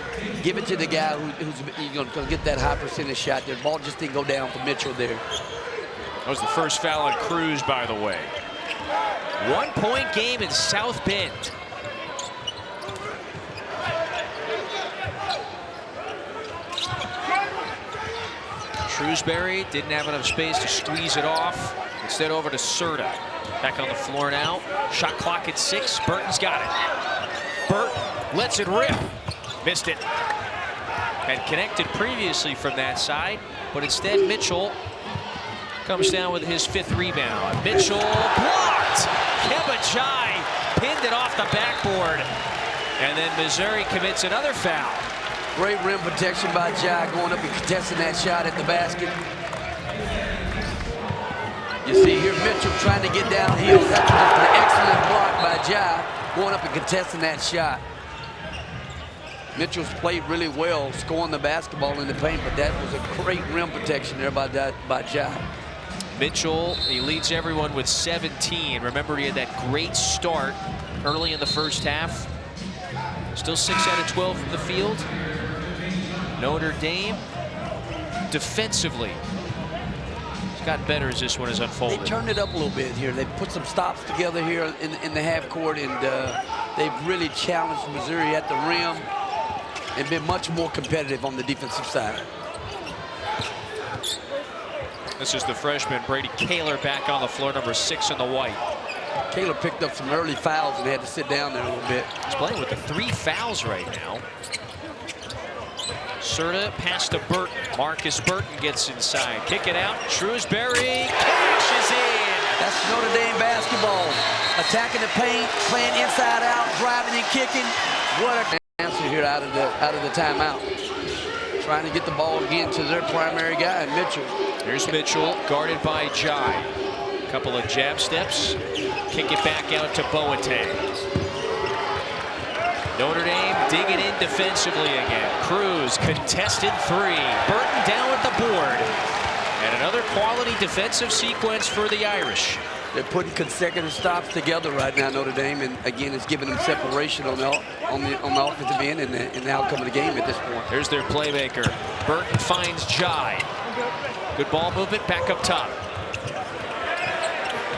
give it to the guy who's going to get that high percentage shot. The ball just didn't go down for Mitchell there. That was the first foul on Cruz, by the way. 1 point game in South Bend. Shrewsbury didn't have enough space to squeeze it off. Instead over to Certa. Back on the floor now. Shot clock at 6. Burton's got it. Burton lets it rip. Missed it. Had connected previously from that side, but instead Mitchell comes down with his 5th rebound. Mitchell blocked. Kebachai pinned it off the backboard. And then Missouri commits another foul. Great rim protection by Jai, going up and contesting that shot at the basket. You see here Mitchell trying to get downhill. That's an excellent block by Jai, going up and contesting that shot. Mitchell's played really well, scoring the basketball in the paint, but that was a great rim protection there by Jai. Mitchell, he leads everyone with 17. Remember, he had that great start early in the first half. Still 6 out of 12 from the field. Notre Dame, defensively, it's gotten better as this one has unfolded. They turned it up a little bit here. They put some stops together here in the half court, and they've really challenged Missouri at the rim and been much more competitive on the defensive side. This is the freshman Brady Kaler back on the floor, number 6 in the white. Kaler picked up some early fouls and had to sit down there a little bit. He's playing with the 3 fouls right now. Certa pass to Burton. Markus Burton gets inside. Kick it out. Shrewsbury cashes in. That's Notre Dame basketball. Attacking the paint, playing inside out, driving and kicking. What an answer here out of the timeout. Trying to get the ball again to their primary guy, Mitchell. Here's Mitchell, guarded by Jai. Couple of jab steps. Kick it back out to Boateng. Notre Dame digging in defensively again. Cruz, contested 3. Burton down with the board. And another quality defensive sequence for the Irish. They're putting consecutive stops together right now, Notre Dame, and again, it's giving them separation on the offensive end and the outcome of the game at this point. Here's their playmaker. Burton finds Jai. Good ball movement, back up top.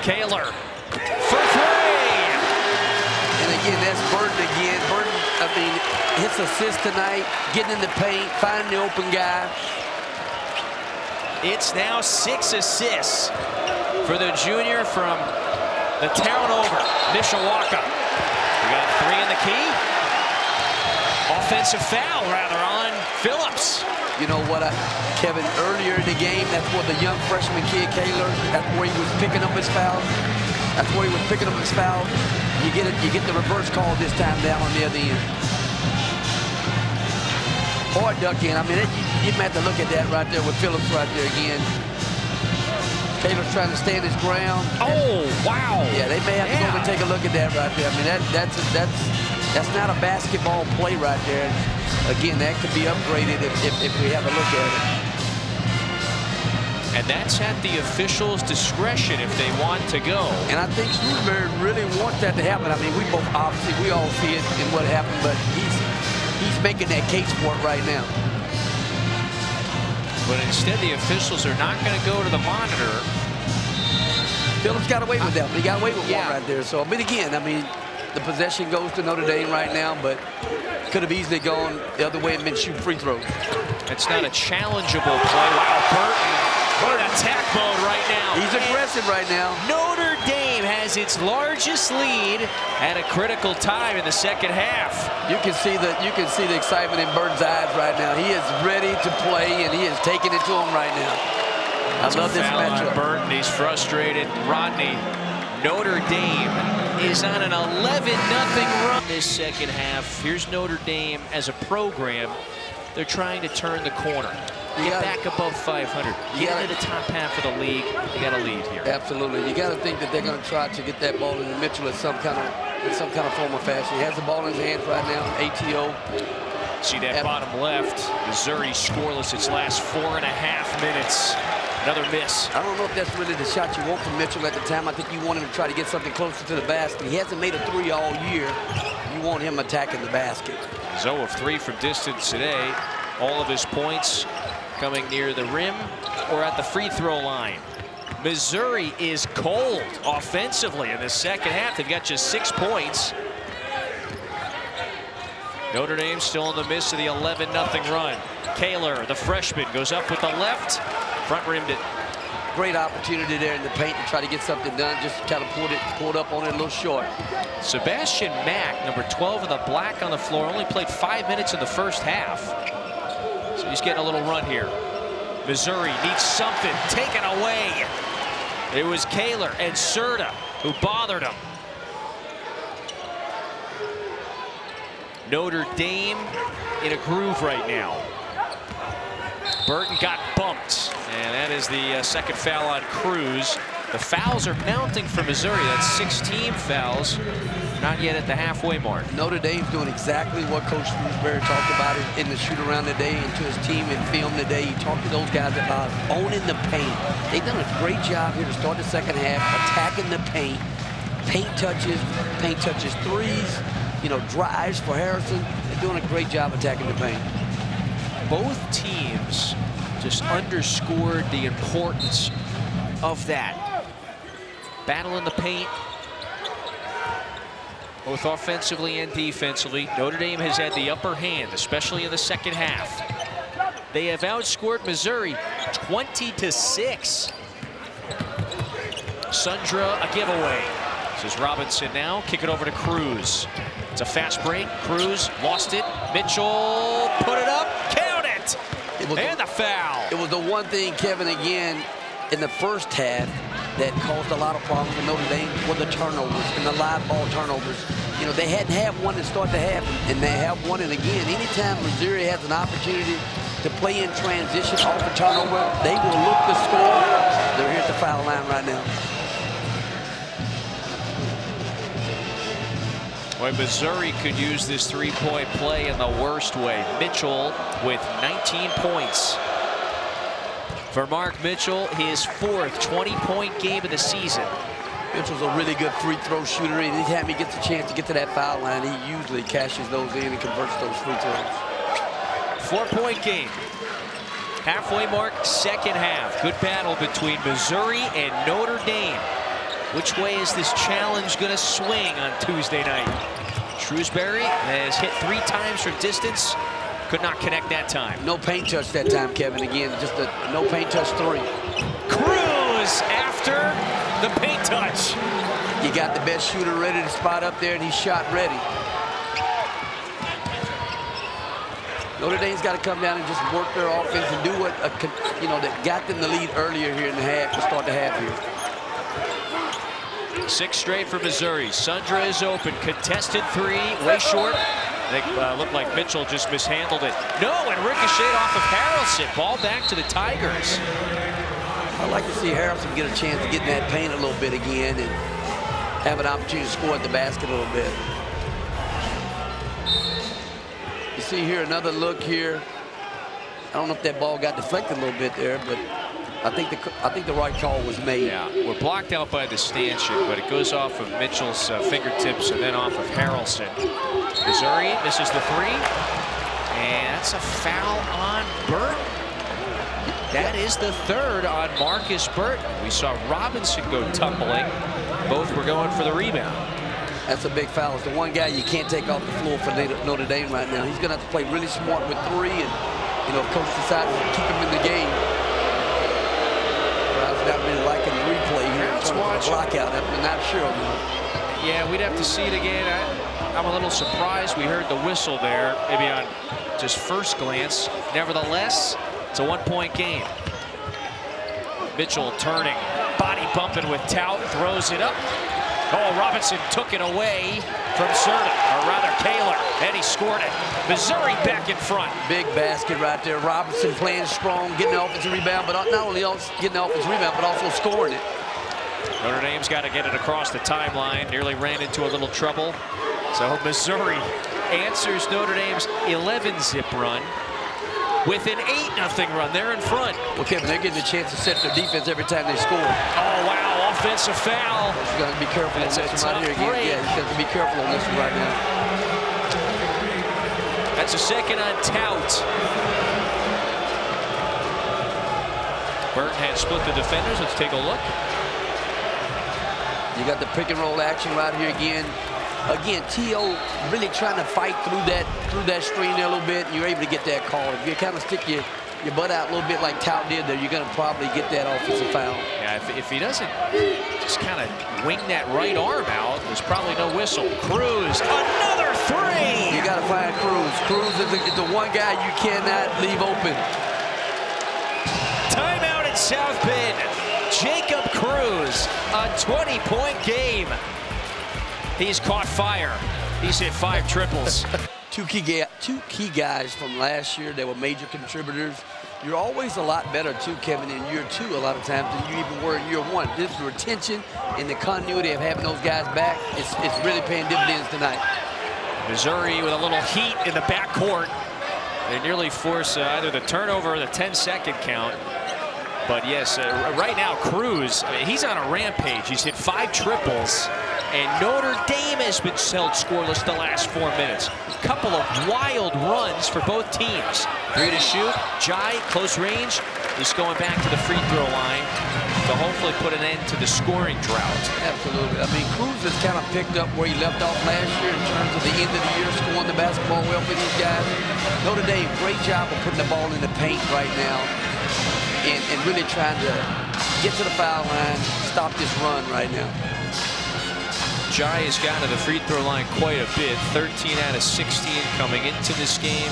Kaler for 3. And again, that's Burton again. Burton, I mean, his assist tonight, getting in the paint, finding the open guy. It's now 6 assists for the junior from the town over, Mishawaka. We got 3 in the key. Offensive foul, rather, on Phillips. You know what, Kevin, earlier in the game, that's where the young freshman kid, Kaler, that's where he was picking up his fouls. That's where he was picking up his fouls. You get the reverse call this time down on the other end. Hard duck in. I mean, you might have to look at that right there with Phillips right there again. Kaler's trying to stand his ground. Oh, wow. Yeah, they may have to go and take a look at that right there. I mean, that's not a basketball play right there. Again, that could be upgraded if we have a look at it. And that's at the officials' discretion if they want to go. And I think Shrewsbury really wants that to happen. I mean, we all see it in what happened, but he's making that case for it right now. But instead, the officials are not going to go to the monitor. Phillips got away with that, but he got away with one right there. So, but again, I mean, the possession goes to Notre Dame right now, but could have easily gone the other way and been shooting free throws. It's not a challengeable play. Wow, Burton in attack mode right now. He's aggressive right now. Notre Dame has its largest lead at a critical time in the second half. You can see the excitement in Burton's eyes right now. He is ready to play, and he is taking it to him right now. I love this matchup. Burton, he's frustrated. Rodney, Notre Dame is on an 11-0 run this second half. Here's Notre Dame as a program. They're trying to turn the corner. Get back above 500. Get into the top half of the league. They got a lead here. Absolutely. You got to think that they're going to try to get that ball into Mitchell in some kind of form or fashion. He has the ball in his hands right now. ATO. See that bottom left. Missouri scoreless its last 4.5 minutes. Another miss. I don't know if that's really the shot you want from Mitchell at the time. I think you want him to try to get something closer to the basket. He hasn't made a three all year. You want him attacking the basket. 0 of 3 from distance today. All of his points coming near the rim or at the free throw line. Missouri is cold offensively in the second half. They've got just 6 points. Notre Dame still in the midst of the 11-0 run. Kaler, the freshman, goes up with the left. Front rimmed it. Great opportunity there in the paint to try to get something done. Just kind of pulled up on it a little short. Sebastian Mack, number 12 of the black on the floor, only played 5 minutes in the first half. So he's getting a little run here. Missouri needs something taken away. It was Kaler and Certa who bothered him. Notre Dame in a groove right now. Burton got bumped, and that is the second foul on Cruz. The fouls are mounting for Missouri. That's 16 fouls, not yet at the halfway mark. Notre Dame's doing exactly what Coach Shrewsbury talked about in the shoot-around today and to his team in film today. He talked to those guys about owning the paint. They've done a great job here to start the second half, attacking the paint. Paint touches threes, drives for Harrison. They're doing a great job attacking the paint. Both teams just underscored the importance of that. Battle in the paint, both offensively and defensively. Notre Dame has had the upper hand, especially in the second half. They have outscored Missouri 20-6. Sundra, a giveaway. This is Robinson now. Kick it over to Cruz. It's a fast break. Cruz lost it. Mitchell put it up. Count it. And the foul. It was the one thing, Kevin, again, in the first half that caused a lot of problems for Notre Dame were the turnovers and the live ball turnovers. They hadn't had one to start the half, and they have one. And again, anytime Missouri has an opportunity to play in transition off a turnover, they will look to score. They're here at the foul line right now. Well, Missouri could use this three-point play in the worst way. Mitchell with 19 points. For Mark Mitchell, his 4th 20-point game of the season. Mitchell's a really good free throw shooter. Anytime he gets a chance to get to that foul line, he usually cashes those in and converts those free throws. 4-point game. Halfway mark, second half. Good battle between Missouri and Notre Dame. Which way is this challenge going to swing on Tuesday night? Shrewsbury has hit 3 times from distance. Could not connect that time. No paint touch that time, Kevin. Again, just a no paint touch 3. Cruz after the paint touch. You got the best shooter ready to spot up there, and he's shot ready. Notre Dame's got to come down and just work their offense and do what, that got them the lead earlier here in the half to start the half here. 6 straight for Missouri. Sundra is open. Contested 3, way short. They looked like Mitchell just mishandled it. No, and ricocheted off of Haralson. Ball back to the Tigers. I'd like to see Haralson get a chance to get in that paint a little bit again and have an opportunity to score at the basket a little bit. You see here another look here. I don't know if that ball got deflected a little bit there, but I think the right call was made. Yeah, we're blocked out by the stanchion, but it goes off of Mitchell's fingertips and then off of Haralson. Missouri misses the 3, and that's a foul on Burton. That is the 3rd on Markus Burton. We saw Robinson go tumbling. Both were going for the rebound. That's a big foul. It's the one guy you can't take off the floor for Notre Dame right now. He's going to have to play really smart with 3, and if coach decides to keep him in the game. Not really liking the replay here in terms of the blockout. I'm not sure on that. Yeah, we'd have to see it again. I'm a little surprised we heard the whistle there, maybe on just first glance. Nevertheless, it's a 1-point game. Mitchell turning, body bumping with Tout, throws it up. Oh, Robinson took it away from Certa, or rather Kaler, and he scored it. Missouri back in front. Big basket right there. Robinson playing strong, getting the offensive rebound, but not only getting the offensive rebound, but also scoring it. Notre Dame's got to get it across the timeline. Nearly ran into a little trouble. So Missouri answers Notre Dame's 11-zip run with an 8-0 run. They're in front. Well, Kevin, they're getting a chance to set their defense every time they score. Oh, wow, offensive foul. He's got to be careful on this one right here again. Break. Yeah, he's got to be careful on this one right now. That's a second on Tout. Burton had split the defenders. Let's take a look. You got the pick and roll action right here again. Again, T.O. really trying to fight through that screen there a little bit, and you're able to get that call. If you kind of stick your butt out a little bit like Tout did there, you're going to probably get that offensive foul. Yeah, if he doesn't just kind of wing that right arm out, there's probably no whistle. Cruz, another three! You got to find Cruz. Cruz is the one guy you cannot leave open. Timeout at South Bend. Jacob Cruz, a 20-point game. He's caught fire. He's hit 5 triples. Two key guys from last year that were major contributors. You're always a lot better, too, Kevin, in year 2 a lot of times than you even were in year 1. This retention and the continuity of having those guys back, it's really paying dividends tonight. Missouri with a little heat in the backcourt. They nearly force either the turnover or the 10-second count. But yes, right now, Cruz, he's on a rampage. He's hit 5 triples. And Notre Dame has been held scoreless the last 4 minutes. A couple of wild runs for both teams. 3 to shoot. Jai, close range. He's going back to the free throw line to hopefully put an end to the scoring drought. Absolutely. I mean, Cruz has kind of picked up where he left off last year in terms of the end of the year, scoring the basketball well for these guys. Notre Dame, great job of putting the ball in the paint right now and really trying to get to the foul line, stop this run right now. Jai has gotten to the free throw line quite a bit. 13 out of 16 coming into this game.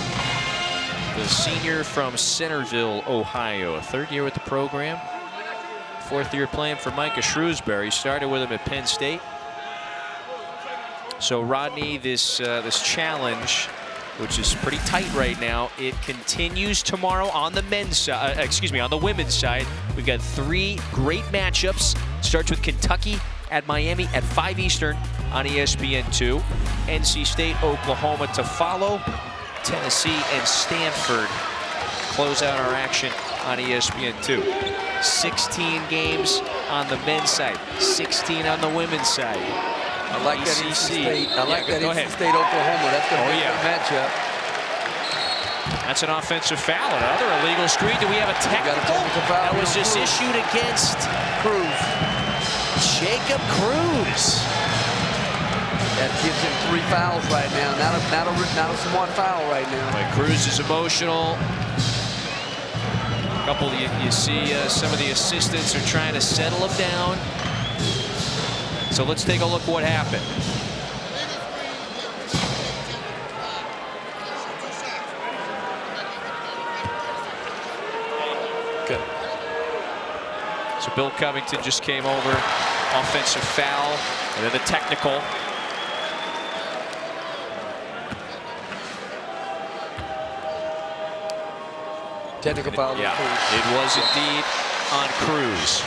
The senior from Centerville, Ohio. A 3rd year with the program. 4th year playing for Micah Shrewsbury. Started with him at Penn State. So Rodney, this challenge, which is pretty tight right now, it continues tomorrow on the men's side. On the women's side. We've got 3 great matchups. Starts with Kentucky at Miami at 5 Eastern on ESPN2. NC State, Oklahoma to follow. Tennessee and Stanford close out our action on ESPN2. 16 games on the men's side, 16 on the women's side. I like that NC State. I like that NC State, Oklahoma. That's going to be a good matchup. That's an offensive foul. Another illegal screen. Do we have a technical? That was just issued against Cruz. Jacob Cruz. That gives him 3 fouls right now. Not a one foul right now. But Cruz is emotional. A couple, you see some of the assistants are trying to settle him down. So let's take a look what happened. Good. So Bill Covington just came over. Offensive foul, and then the technical. Technical foul. Yeah, it was indeed on Cruz.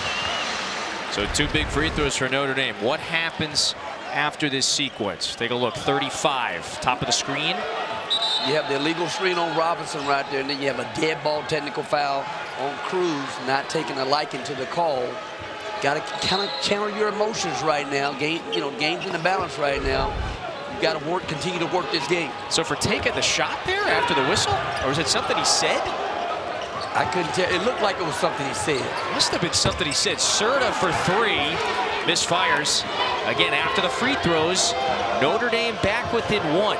So 2 big free throws for Notre Dame. What happens after this sequence? Take a look. 35, top of the screen. You have the illegal screen on Robinson right there, and then you have a dead ball technical foul on Cruz, not taking a liking to the call. Got to kind of channel your emotions right now. Game's in the balance right now. You got to continue to work this game. So for taking the shot there after the whistle, or was it something he said? I couldn't tell. It looked like it was something he said. Must have been something he said. Certa for 3, misfires. Again, after the free throws, Notre Dame back within 1.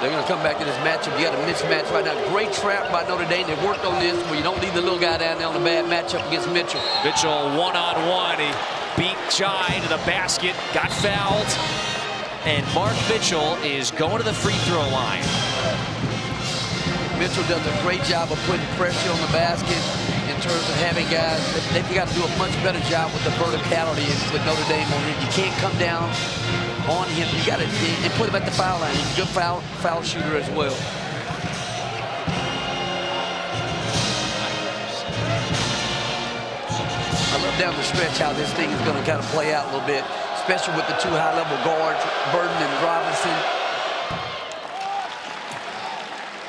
They're going to come back to this matchup. You got a mismatch right now. Great trap by Notre Dame. They worked on this where you don't leave the little guy down there on the bad matchup against Mitchell. Mitchell one-on-one. He beat Jai to the basket, got fouled. And Mark Mitchell is going to the free throw line. Mitchell does a great job of putting pressure on the basket in terms of having guys. They've got to do a much better job with the verticality with Notre Dame on him. You can't come down on him. You got to and put him at the foul line. He's a good foul shooter as well. I love down the stretch how this thing is going to kind of play out a little bit, especially with the two high-level guards, Burton and Robinson.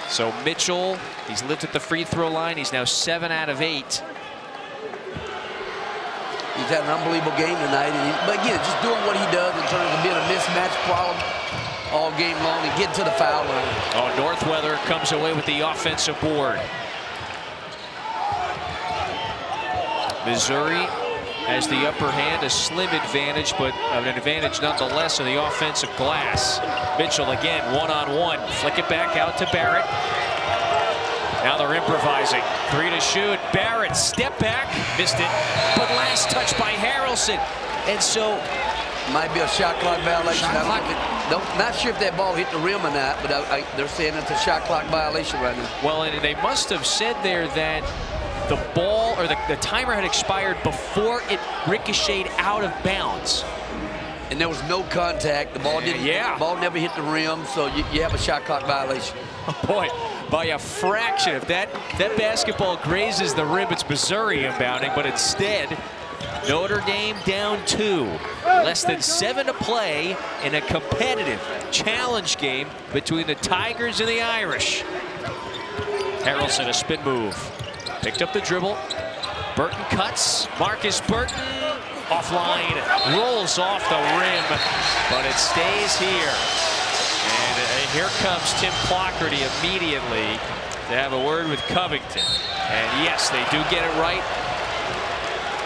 So Mitchell, he's lived at the free throw line. He's now 7 out of 8. He's had an unbelievable game tonight. But again, just doing what he does in terms of being a mismatch problem all game long and getting to the foul line. Oh, Northweather comes away with the offensive board. Missouri has the upper hand, a slim advantage, but an advantage nonetheless on the offensive glass. Mitchell again, one-on-one. Flick it back out to Barrett. Now they're improvising. 3 to shoot. Barrett, step back, missed it. But last touch by Haralson. And so... might be a shot clock violation. Not sure if that ball hit the rim or not, but they're saying it's a shot clock violation right now. Well, and they must have said there that the ball or the timer had expired before it ricocheted out of bounds. And there was no contact. The ball didn't. Yeah. The ball never hit the rim, so you have a shot clock violation. Oh boy, by a fraction. If that basketball grazes the rim, it's Missouri inbounding, but instead, Notre Dame down 2. Less than 7 to play in a competitive challenge game between the Tigers and the Irish. Haralson, a spin move. Picked up the dribble. Burton cuts. Markus Burton offline. Rolls off the rim, but it stays here. And here comes Tim Clougherty immediately to have a word with Covington. And yes, they do get it right.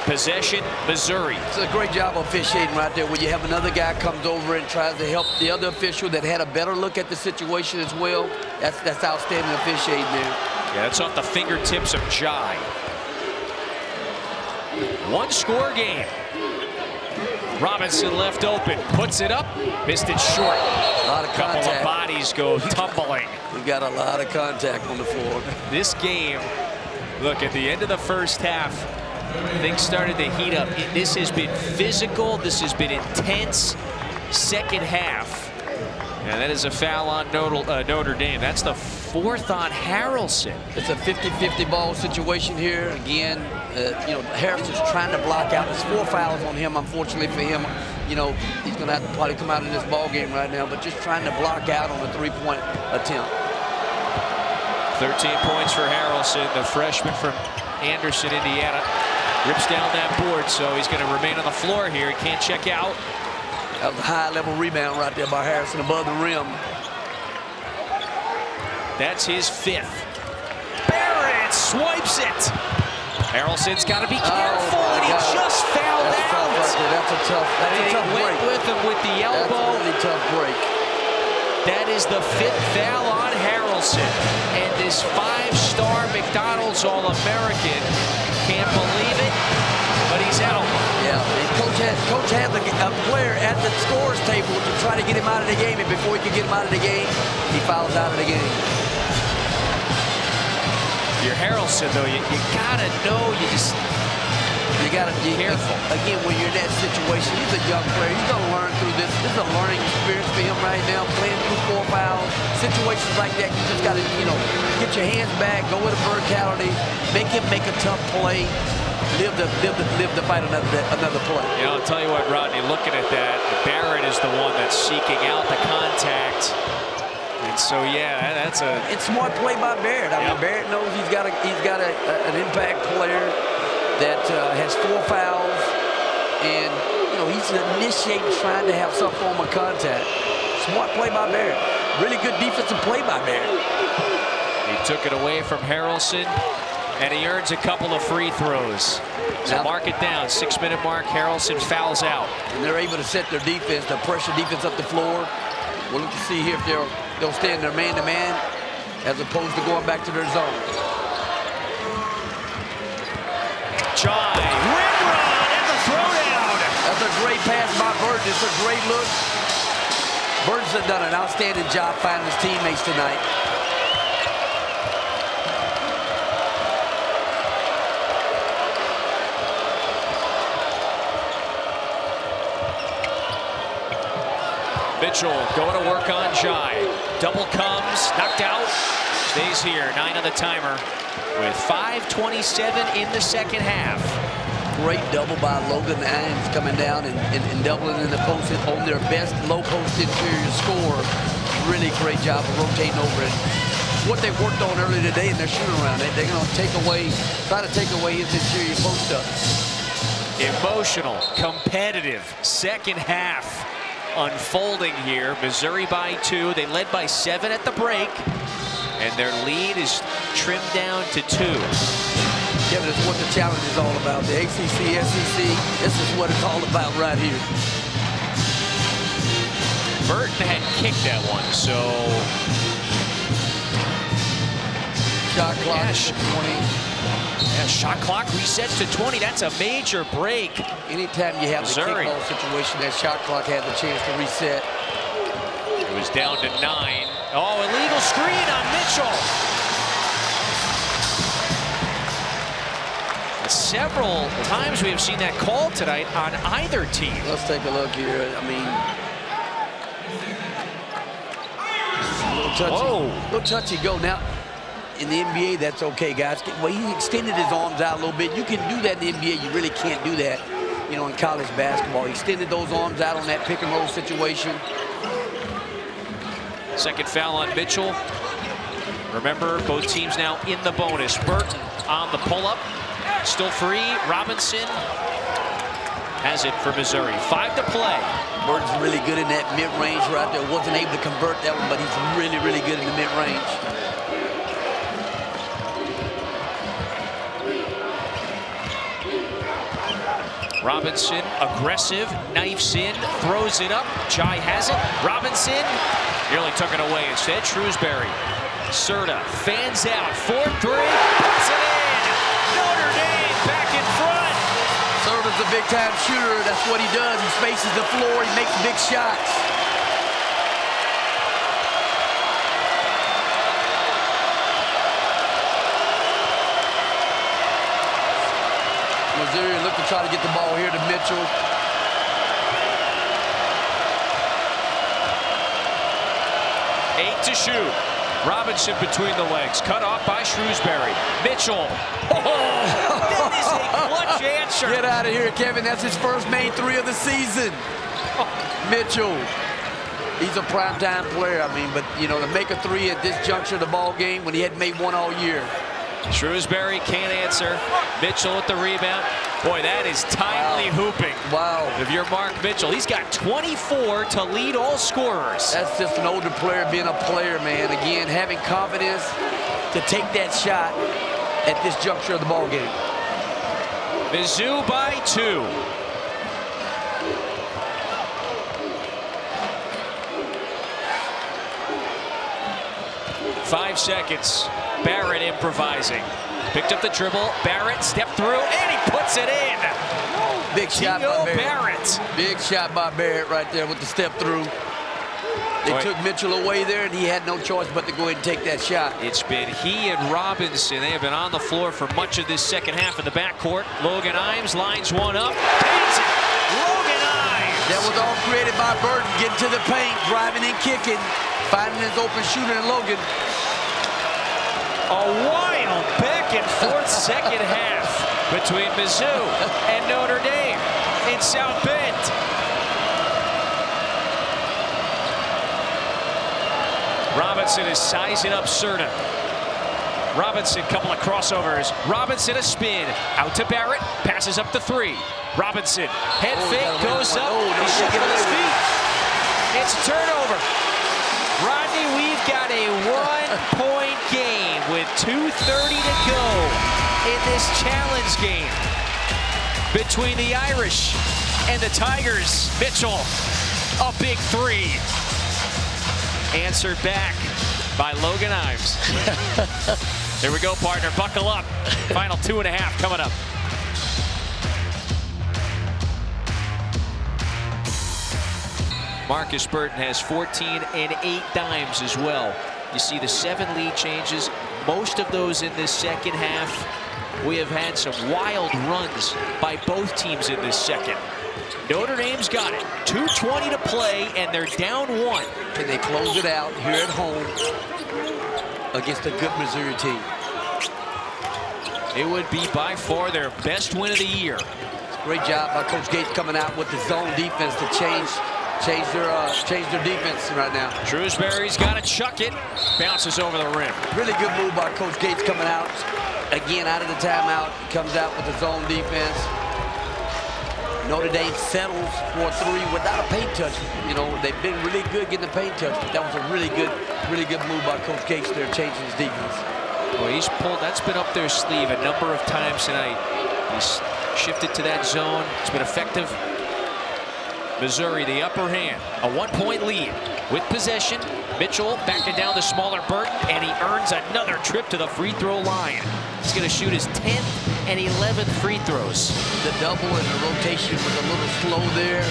Possession, Missouri. It's a great job of officiating right there when you have another guy comes over and tries to help the other official that had a better look at the situation as well. That's outstanding officiating there. Yeah, that's off the fingertips of Jai. One-score game. Robinson left open, puts it up, missed it short. A lot of contact. Couple of bodies go tumbling. We've got a lot of contact on the floor. This game, look, at the end of the first half, things started to heat up. This has been physical. This has been intense. Second half. And that is a foul on Notre Dame. That's the 4th on Haralson. It's a 50-50 ball situation here. Again, Harrison's trying to block out. There's 4 fouls on him, unfortunately for him. He's going to have to probably come out in this ball game right now, but just trying to block out on a 3-point attempt. 13 points for Haralson, the freshman from Anderson, Indiana. Rips down that board, so he's going to remain on the floor here. He can't check out. That was a high-level rebound right there by Harrison above the rim. That's his 5th. Barrett swipes it. Haralson's got to be careful, and he just fouled out. That's a tough break. Went with him with the elbow. That's a really tough break. That is the 5th foul on Haralson. And this 5-star McDonald's All-American can't believe it, but he's out. Yeah, coach had a player at the scorer's table to try to get him out of the game, and before he could get him out of the game, he fouls out of the game. If you're Haralson, though, you gotta know, you gotta be careful. Again, when you're in that situation, he's a young player. He's gonna learn through this. This is a learning experience for him right now, playing through 4 fouls. Situations like that, you just gotta, get your hands back, go with a verticality, make him make a tough play. Live to fight another play. I'll tell you what, Rodney, looking at that, Barrett is the one that's seeking out the contact. And so, yeah, it's smart play by Barrett. I mean, Barrett knows he's got an impact player that has 4 fouls, and he's initiating trying to have some form of contact. Smart play by Barrett. Really good defensive play by Barrett. He took it away from Haralson. And he earns a couple of free throws. So mark it down, 6-minute mark, Haralson fouls out. And they're able to set their defense, the pressure defense up the floor. We'll look to see here if they'll stand there man-to-man as opposed to going back to their zone. Jai, rim run and the throwdown. That's a great pass by Burton. It's a great look. Burton's done an outstanding job finding his teammates tonight. Mitchell going to work on Jai. Double comes, knocked out. Stays here, 9 on the timer with 5:27 in the second half. Great double by Logan Imes coming down and doubling in the post on their best low post interior score. Really great job of rotating over it. What they worked on earlier today in their shooting around, they're going to try to take away his interior post up. Emotional, competitive second half unfolding here. Missouri by 2. They led by 7 at the break, and their lead is trimmed down to 2. Kevin, it's what the challenge is all about. The ACC, SEC, this is what it's all about right here. Burton had kicked that one, so shot clock to 20. Yeah, shot clock resets to 20. That's a major break. Anytime you have Missouri. a kickball situation, that shot clock has a chance to reset. It was down to 9. Oh, illegal screen on Mitchell. Several times we have seen that call tonight on either team. Let's take a look here. I mean, a little touchy. Whoa. Little touchy go. Now, in the NBA, that's okay, guys. Well, he extended his arms out a little bit. You can do that in the NBA. You really can't do that, you know, in college basketball. He extended those arms out on that pick and roll situation. Second foul on Mitchell. Remember, both teams now in the bonus. Burton on the pull-up. Still free. Robinson has it for Missouri. 5 to play. Burton's really good in that mid-range right there. Wasn't able to convert that one, but he's really, really good in the mid-range. Robinson, aggressive, knifes in, throws it up. Jai has it. Robinson nearly took it away. Instead, Shrewsbury. Certa fans out. 4-3. Puts it in. Notre Dame back in front. Certa's a big-time shooter. That's what he does. He spaces the floor. He makes big shots. Missouri look to try to get the ball here to Mitchell. Eight to shoot. Robinson between the legs. Cut off by Shrewsbury. Mitchell. Oh, that is a clutch answer. Get out of here, Kevin. That's his first main 3 of the season. Mitchell. He's a primetime player, I mean, but, you know, to make a 3 at this juncture of the ball game when he hadn't made one all year. Shrewsbury can't answer. Mitchell with the rebound. Boy, that is timely hooping. Wow. If you're Mark Mitchell, he's got 24 to lead all scorers. That's just an older player being a player, man. Again, having confidence to take that shot at this juncture of the ball game. Mizzou by 2. Five seconds. Barrett improvising. Picked up the dribble. Barrett stepped through, and he puts it in. Big shot by Barrett. Big shot by Barrett right there with the step through. They took Mitchell away there, and he had no choice but to go ahead and take that shot. It's been he and Robinson. They have been on the floor for much of this second half in the backcourt. Logan Imes lines one up. Paints it. Logan Imes. That was all created by Burton, getting to the paint, driving and kicking, finding his open shooter in Logan. A wild back and forth second half between Mizzou and Notre Dame in South Bend. Robinson is sizing up Certa. Robinson, couple of crossovers. Robinson a spin. Out to Barrett. Passes up the 3. Robinson, head fake, goes up. He should get on his feet. It's a turnover. Rodney, we've got a 1-point game with 2:30 to go in this challenge game between the Irish and the Tigers. Mitchell, a big 3. Answered back by Logan Imes. Here we go, partner. Buckle up. Final 2.5 coming up. Markus Burton has 14 and 8 dimes as well. You see the 7 lead changes, most of those in this second half. We have had some wild runs by both teams in this second. Notre Dame's got it. 2:20 to play, and they're down 1. Can they close it out here at home against a good Missouri team? It would be by far their best win of the year. Great job by Coach Gates coming out with the zone defense to change their defense right now. Shrewsbury's got to chuck it. Bounces over the rim. Really good move by Coach Gates coming out. Again, out of the timeout, comes out with the zone defense. Notre Dame settles for 3 without a paint touch. You know, they've been really good getting the paint touch, but that was a really good move by Coach Gates there, changing his defense. Well, he's pulled, that's been up their sleeve a number of times tonight. He's shifted to that zone. It's been effective. Missouri, the upper hand, a 1-point lead with possession. Mitchell backing down the smaller Burton, and he earns another trip to the free throw line. He's going to shoot his 10th and 11th free throws. The double and the rotation was a little slow there.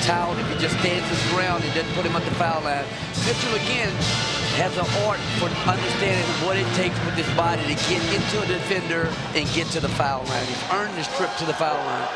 Towel, if he just stands his ground, he doesn't put him at the foul line. Mitchell, again, has an art for understanding what it takes with his body to get into a defender and get to the foul line. He's earned his trip to the foul line.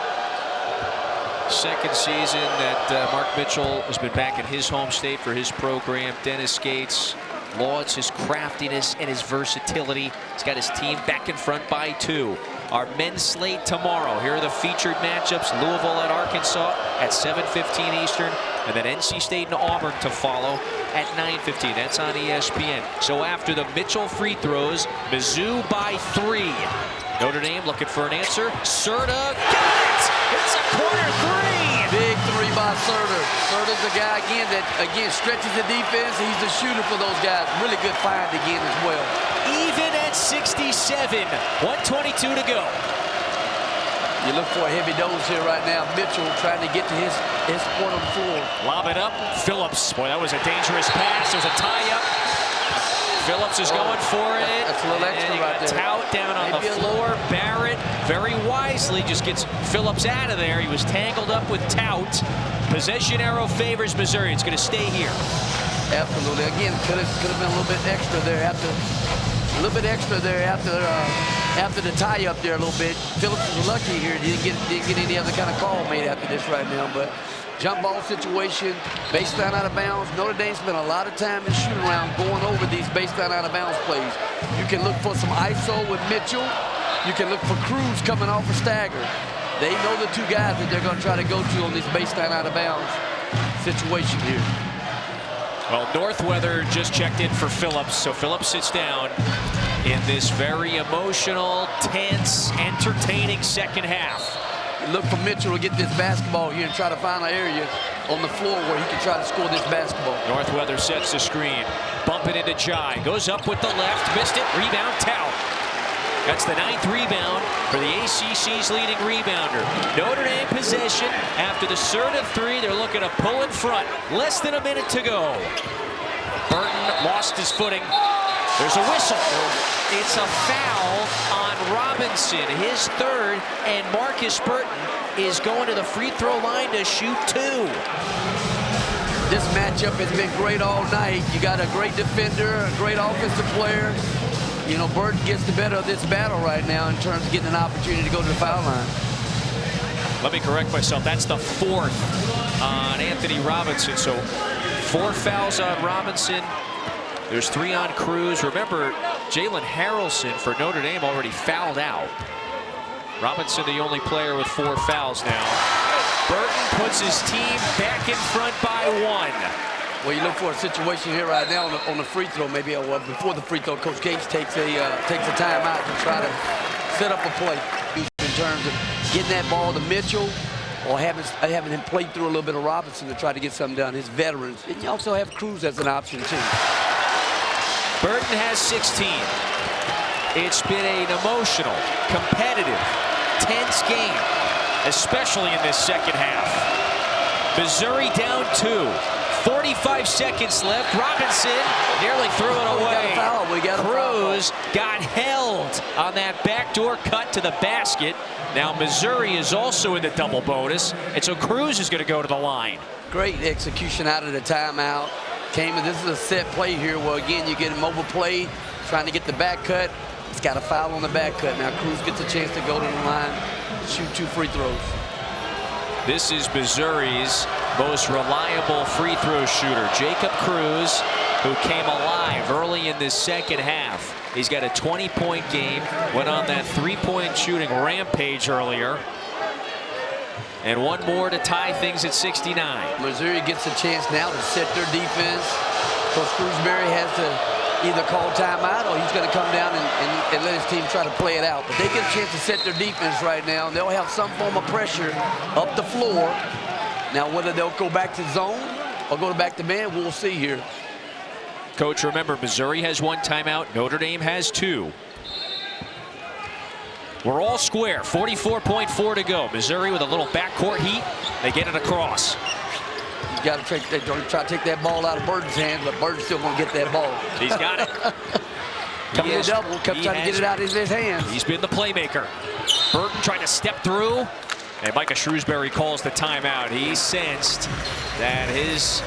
Second season that Mark Mitchell has been back in his home state for his program. Dennis Gates lauds his craftiness and his versatility. He's got his team back in front by 2. Our men's slate tomorrow. Here are the featured matchups. Louisville at Arkansas at 7:15 Eastern. And then NC State and Auburn to follow at 9:15. That's on ESPN. So after the Mitchell free throws, Mizzou by 3. Notre Dame looking for an answer. Certa got it! It's a corner 3! Big 3 by Certa. Certa's a guy, again, that, stretches the defense. He's a shooter for those guys. Really good find again as well. Even at 67, 1:22 to go. You look for a heavy dose here right now. Mitchell trying to get to his point on the floor. Lob it up. Phillips. Boy, that was a dangerous pass. There's a tie-up. Phillips is going for it. That's a little extra right there. Tout down on the floor. Barrett very wisely just gets Phillips out of there. He was tangled up with Tout. Possession arrow favors Missouri. It's going to stay here. Absolutely. Again, could have been a little bit extra there after the tie-up there a little bit. Phillips was lucky here. Didn't get any other kind of call made after this right now, but jump ball situation, baseline out of bounds. Notre Dame spent a lot of time in shoot around going over these baseline out of bounds plays. You can look for some ISO with Mitchell. You can look for Cruz coming off a stagger. They know the 2 guys that they're going to try to go to on this baseline out of bounds situation here. Well, Northweather just checked in for Phillips, so Phillips sits down in this very emotional, tense, entertaining second half. Look for Mitchell to get this basketball here and try to find an area on the floor where he can try to score this basketball. Northweather sets the screen. Bump it into Jai. Goes up with the left. Missed it. Rebound, Tout. That's the 9th rebound for the ACC's leading rebounder. Notre Dame possession after the Certa 3. They're looking to pull in front. Less than a minute to go. Burton lost his footing. There's a whistle. It's a foul on Robinson, his 3rd, and Markus Burton is going to the free throw line to shoot 2. This matchup has been great all night. You got a great defender, a great offensive player. You know, Burton gets the better of this battle right now in terms of getting an opportunity to go to the foul line. Let me correct myself. That's the 4th on Anthony Robinson. So 4 fouls on Robinson. There's 3 on Cruz. Remember, Jalen Haralson for Notre Dame already fouled out. Robinson, the only player with 4 fouls now. Burton puts his team back in front by 1. Well, you look for a situation here right now on the free throw, maybe before the free throw. Coach Gates takes a timeout to try to set up a play in terms of getting that ball to Mitchell or having him play through a little bit of Robinson to try to get something done. His veterans. And you also have Cruz as an option, too. Burton has 16. It's been an emotional, competitive, tense game, especially in this second half. Missouri down 2. 45 seconds left. Robinson nearly threw it away. Cruz got held on that backdoor cut to the basket. Now Missouri is also in the double bonus, and so Cruz is going to go to the line. Great execution out of the timeout. This is a set play here where, again, you get a mobile play, trying to get the back cut. It's got a foul on the back cut. Now Cruz gets a chance to go to the line, shoot 2 free throws. This is Missouri's most reliable free throw shooter, Jacob Cruz, who came alive early in this second half. He's got a 20-point game, went on that three-point shooting rampage earlier. And one more to tie things at 69. Missouri gets a chance now to set their defense. Coach Shrewsbury has to either call timeout or he's going to come down and let his team try to play it out. But they get a chance to set their defense right now, and they'll have some form of pressure up the floor. Now, whether they'll go back to zone or go back to man, we'll see here. Coach, remember, Missouri has one timeout. Notre Dame has two. We're all square. 44.4 to go. Missouri with a little backcourt heat. They get it across. He's got to try to take that ball out of Burton's hands, but Burton's still going to get that ball. He's got it. Coming to double, kept trying to get it out of his hands. He's been the playmaker. Burton trying to step through, and Micah Shrewsbury calls the timeout. He sensed that his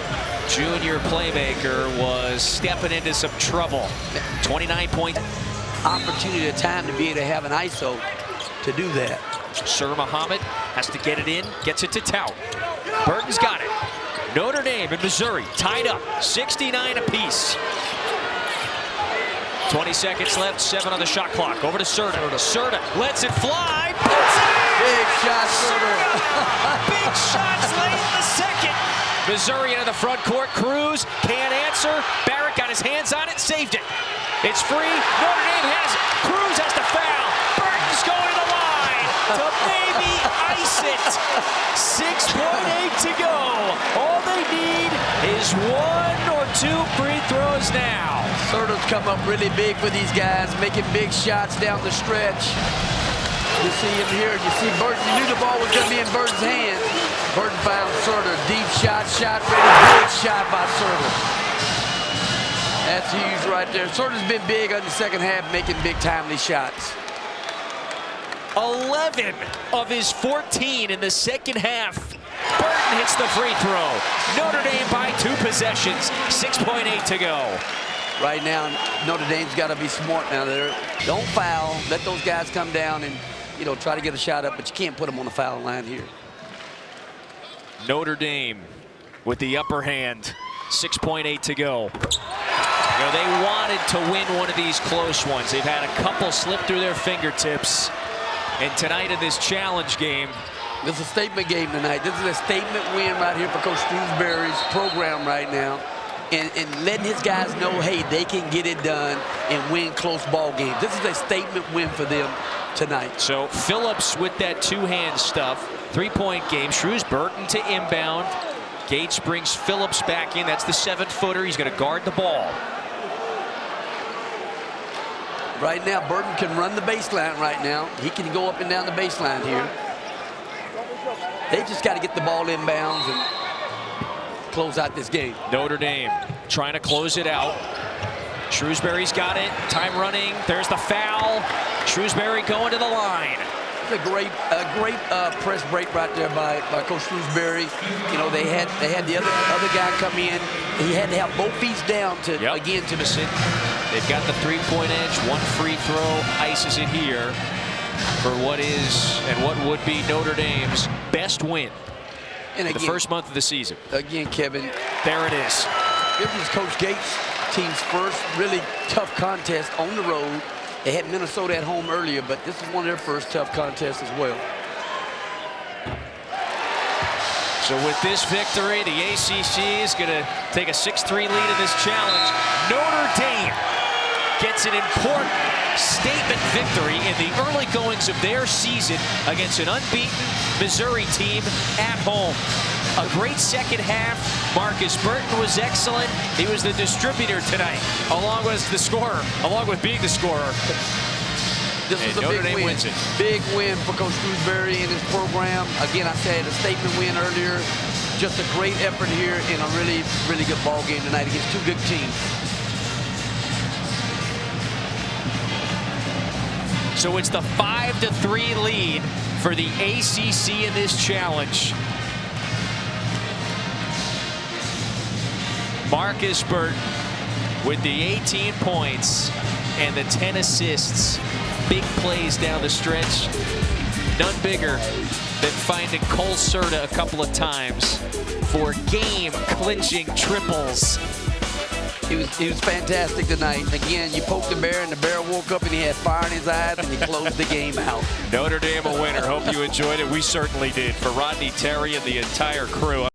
junior playmaker was stepping into some trouble. 29 points. Opportunity of time to be able to have an ISO to do that. Sir Muhammad has to get it in, gets it to Tout. Burton's got it. Notre Dame and Missouri tied up, 69 apiece. 20 seconds left, 7 on the shot clock. Over to Certa. Certa lets it fly. Big shot, Certa. Big shots late in the second. Missouri into the front court. Cruz can't answer. Barrett got his hands on it, saved it. It's free. Notre Dame has it. Cruz has to foul. Burton's going to the line to maybe ice it. 6.8 to go. All they need is 1 or 2 free throws now. Certa's come up really big for these guys, making big shots down the stretch. You see him here. You see Burton. You knew the ball was going to be in Burton's hands. Burton found Certa. Deep shot, shot ready. Big shot by Certa. That's huge right there. Certa's been big on the second half, making big timely shots. 11 of his 14 in the second half. Burton hits the free throw. Notre Dame by 2 possessions. 6.8 to go. Right now, Notre Dame's got to be smart now. Don't foul. Let those guys come down and, you know, try to get a shot up, but you can't put them on the foul line here. Notre Dame with the upper hand. 6.8 to go. You know, they wanted to win one of these close ones. They've had a couple slip through their fingertips. And tonight in this challenge game, this is a statement game tonight. This is a statement win right here for Coach Shrewsbury's program right now. And letting his guys know, hey, they can get it done and win close ball games. This is a statement win for them tonight. So Phillips with that two-hand stuff. 3-point game. Burton to inbound. Gates brings Phillips back in. That's the 7-footer. He's going to guard the ball. Right now, Burton can run the baseline right now. He can go up and down the baseline here. They just got to get the ball inbounds and close out this game. Notre Dame trying to close it out. Shrewsbury's got it. Time running. There's the foul. Shrewsbury going to the line. It's a great press break right there by Coach Shrewsbury. You know, they had the other guy come in. He had to have both feet down to again to the center. They've got the 3-point edge. 1 free throw ices it here for what is and what would be Notre Dame's best win in the first month of the season. Again, Kevin. There it is. This is Coach Gates' team's first really tough contest on the road. They had Minnesota at home earlier, but this is one of their first tough contests as well. So with this victory, the ACC is going to take a 6-3 lead in this challenge. Notre Dame gets an important statement victory in the early goings of their season against an unbeaten Missouri team at home. A great second half. Markus Burton was excellent. He was the distributor tonight, along with the scorer, along with being the scorer. This is a Notre Dame big win. Wins it. Big win for Coach Shrewsbury and his program. Again, I said a statement win earlier. Just a great effort here in a really, really good ball game tonight against 2 good teams. So it's the 5-3 lead for the ACC in this challenge. Markus Burton with the 18 points and the 10 assists. Big plays down the stretch. none bigger than finding Cole Certa a couple of times for game-clinching triples. He was fantastic tonight. Again, you poked the bear, and the bear woke up, and he had fire in his eyes, and he closed the game out. Notre Dame a winner. Hope you enjoyed it. We certainly did. For Rodney Terry and the entire crew.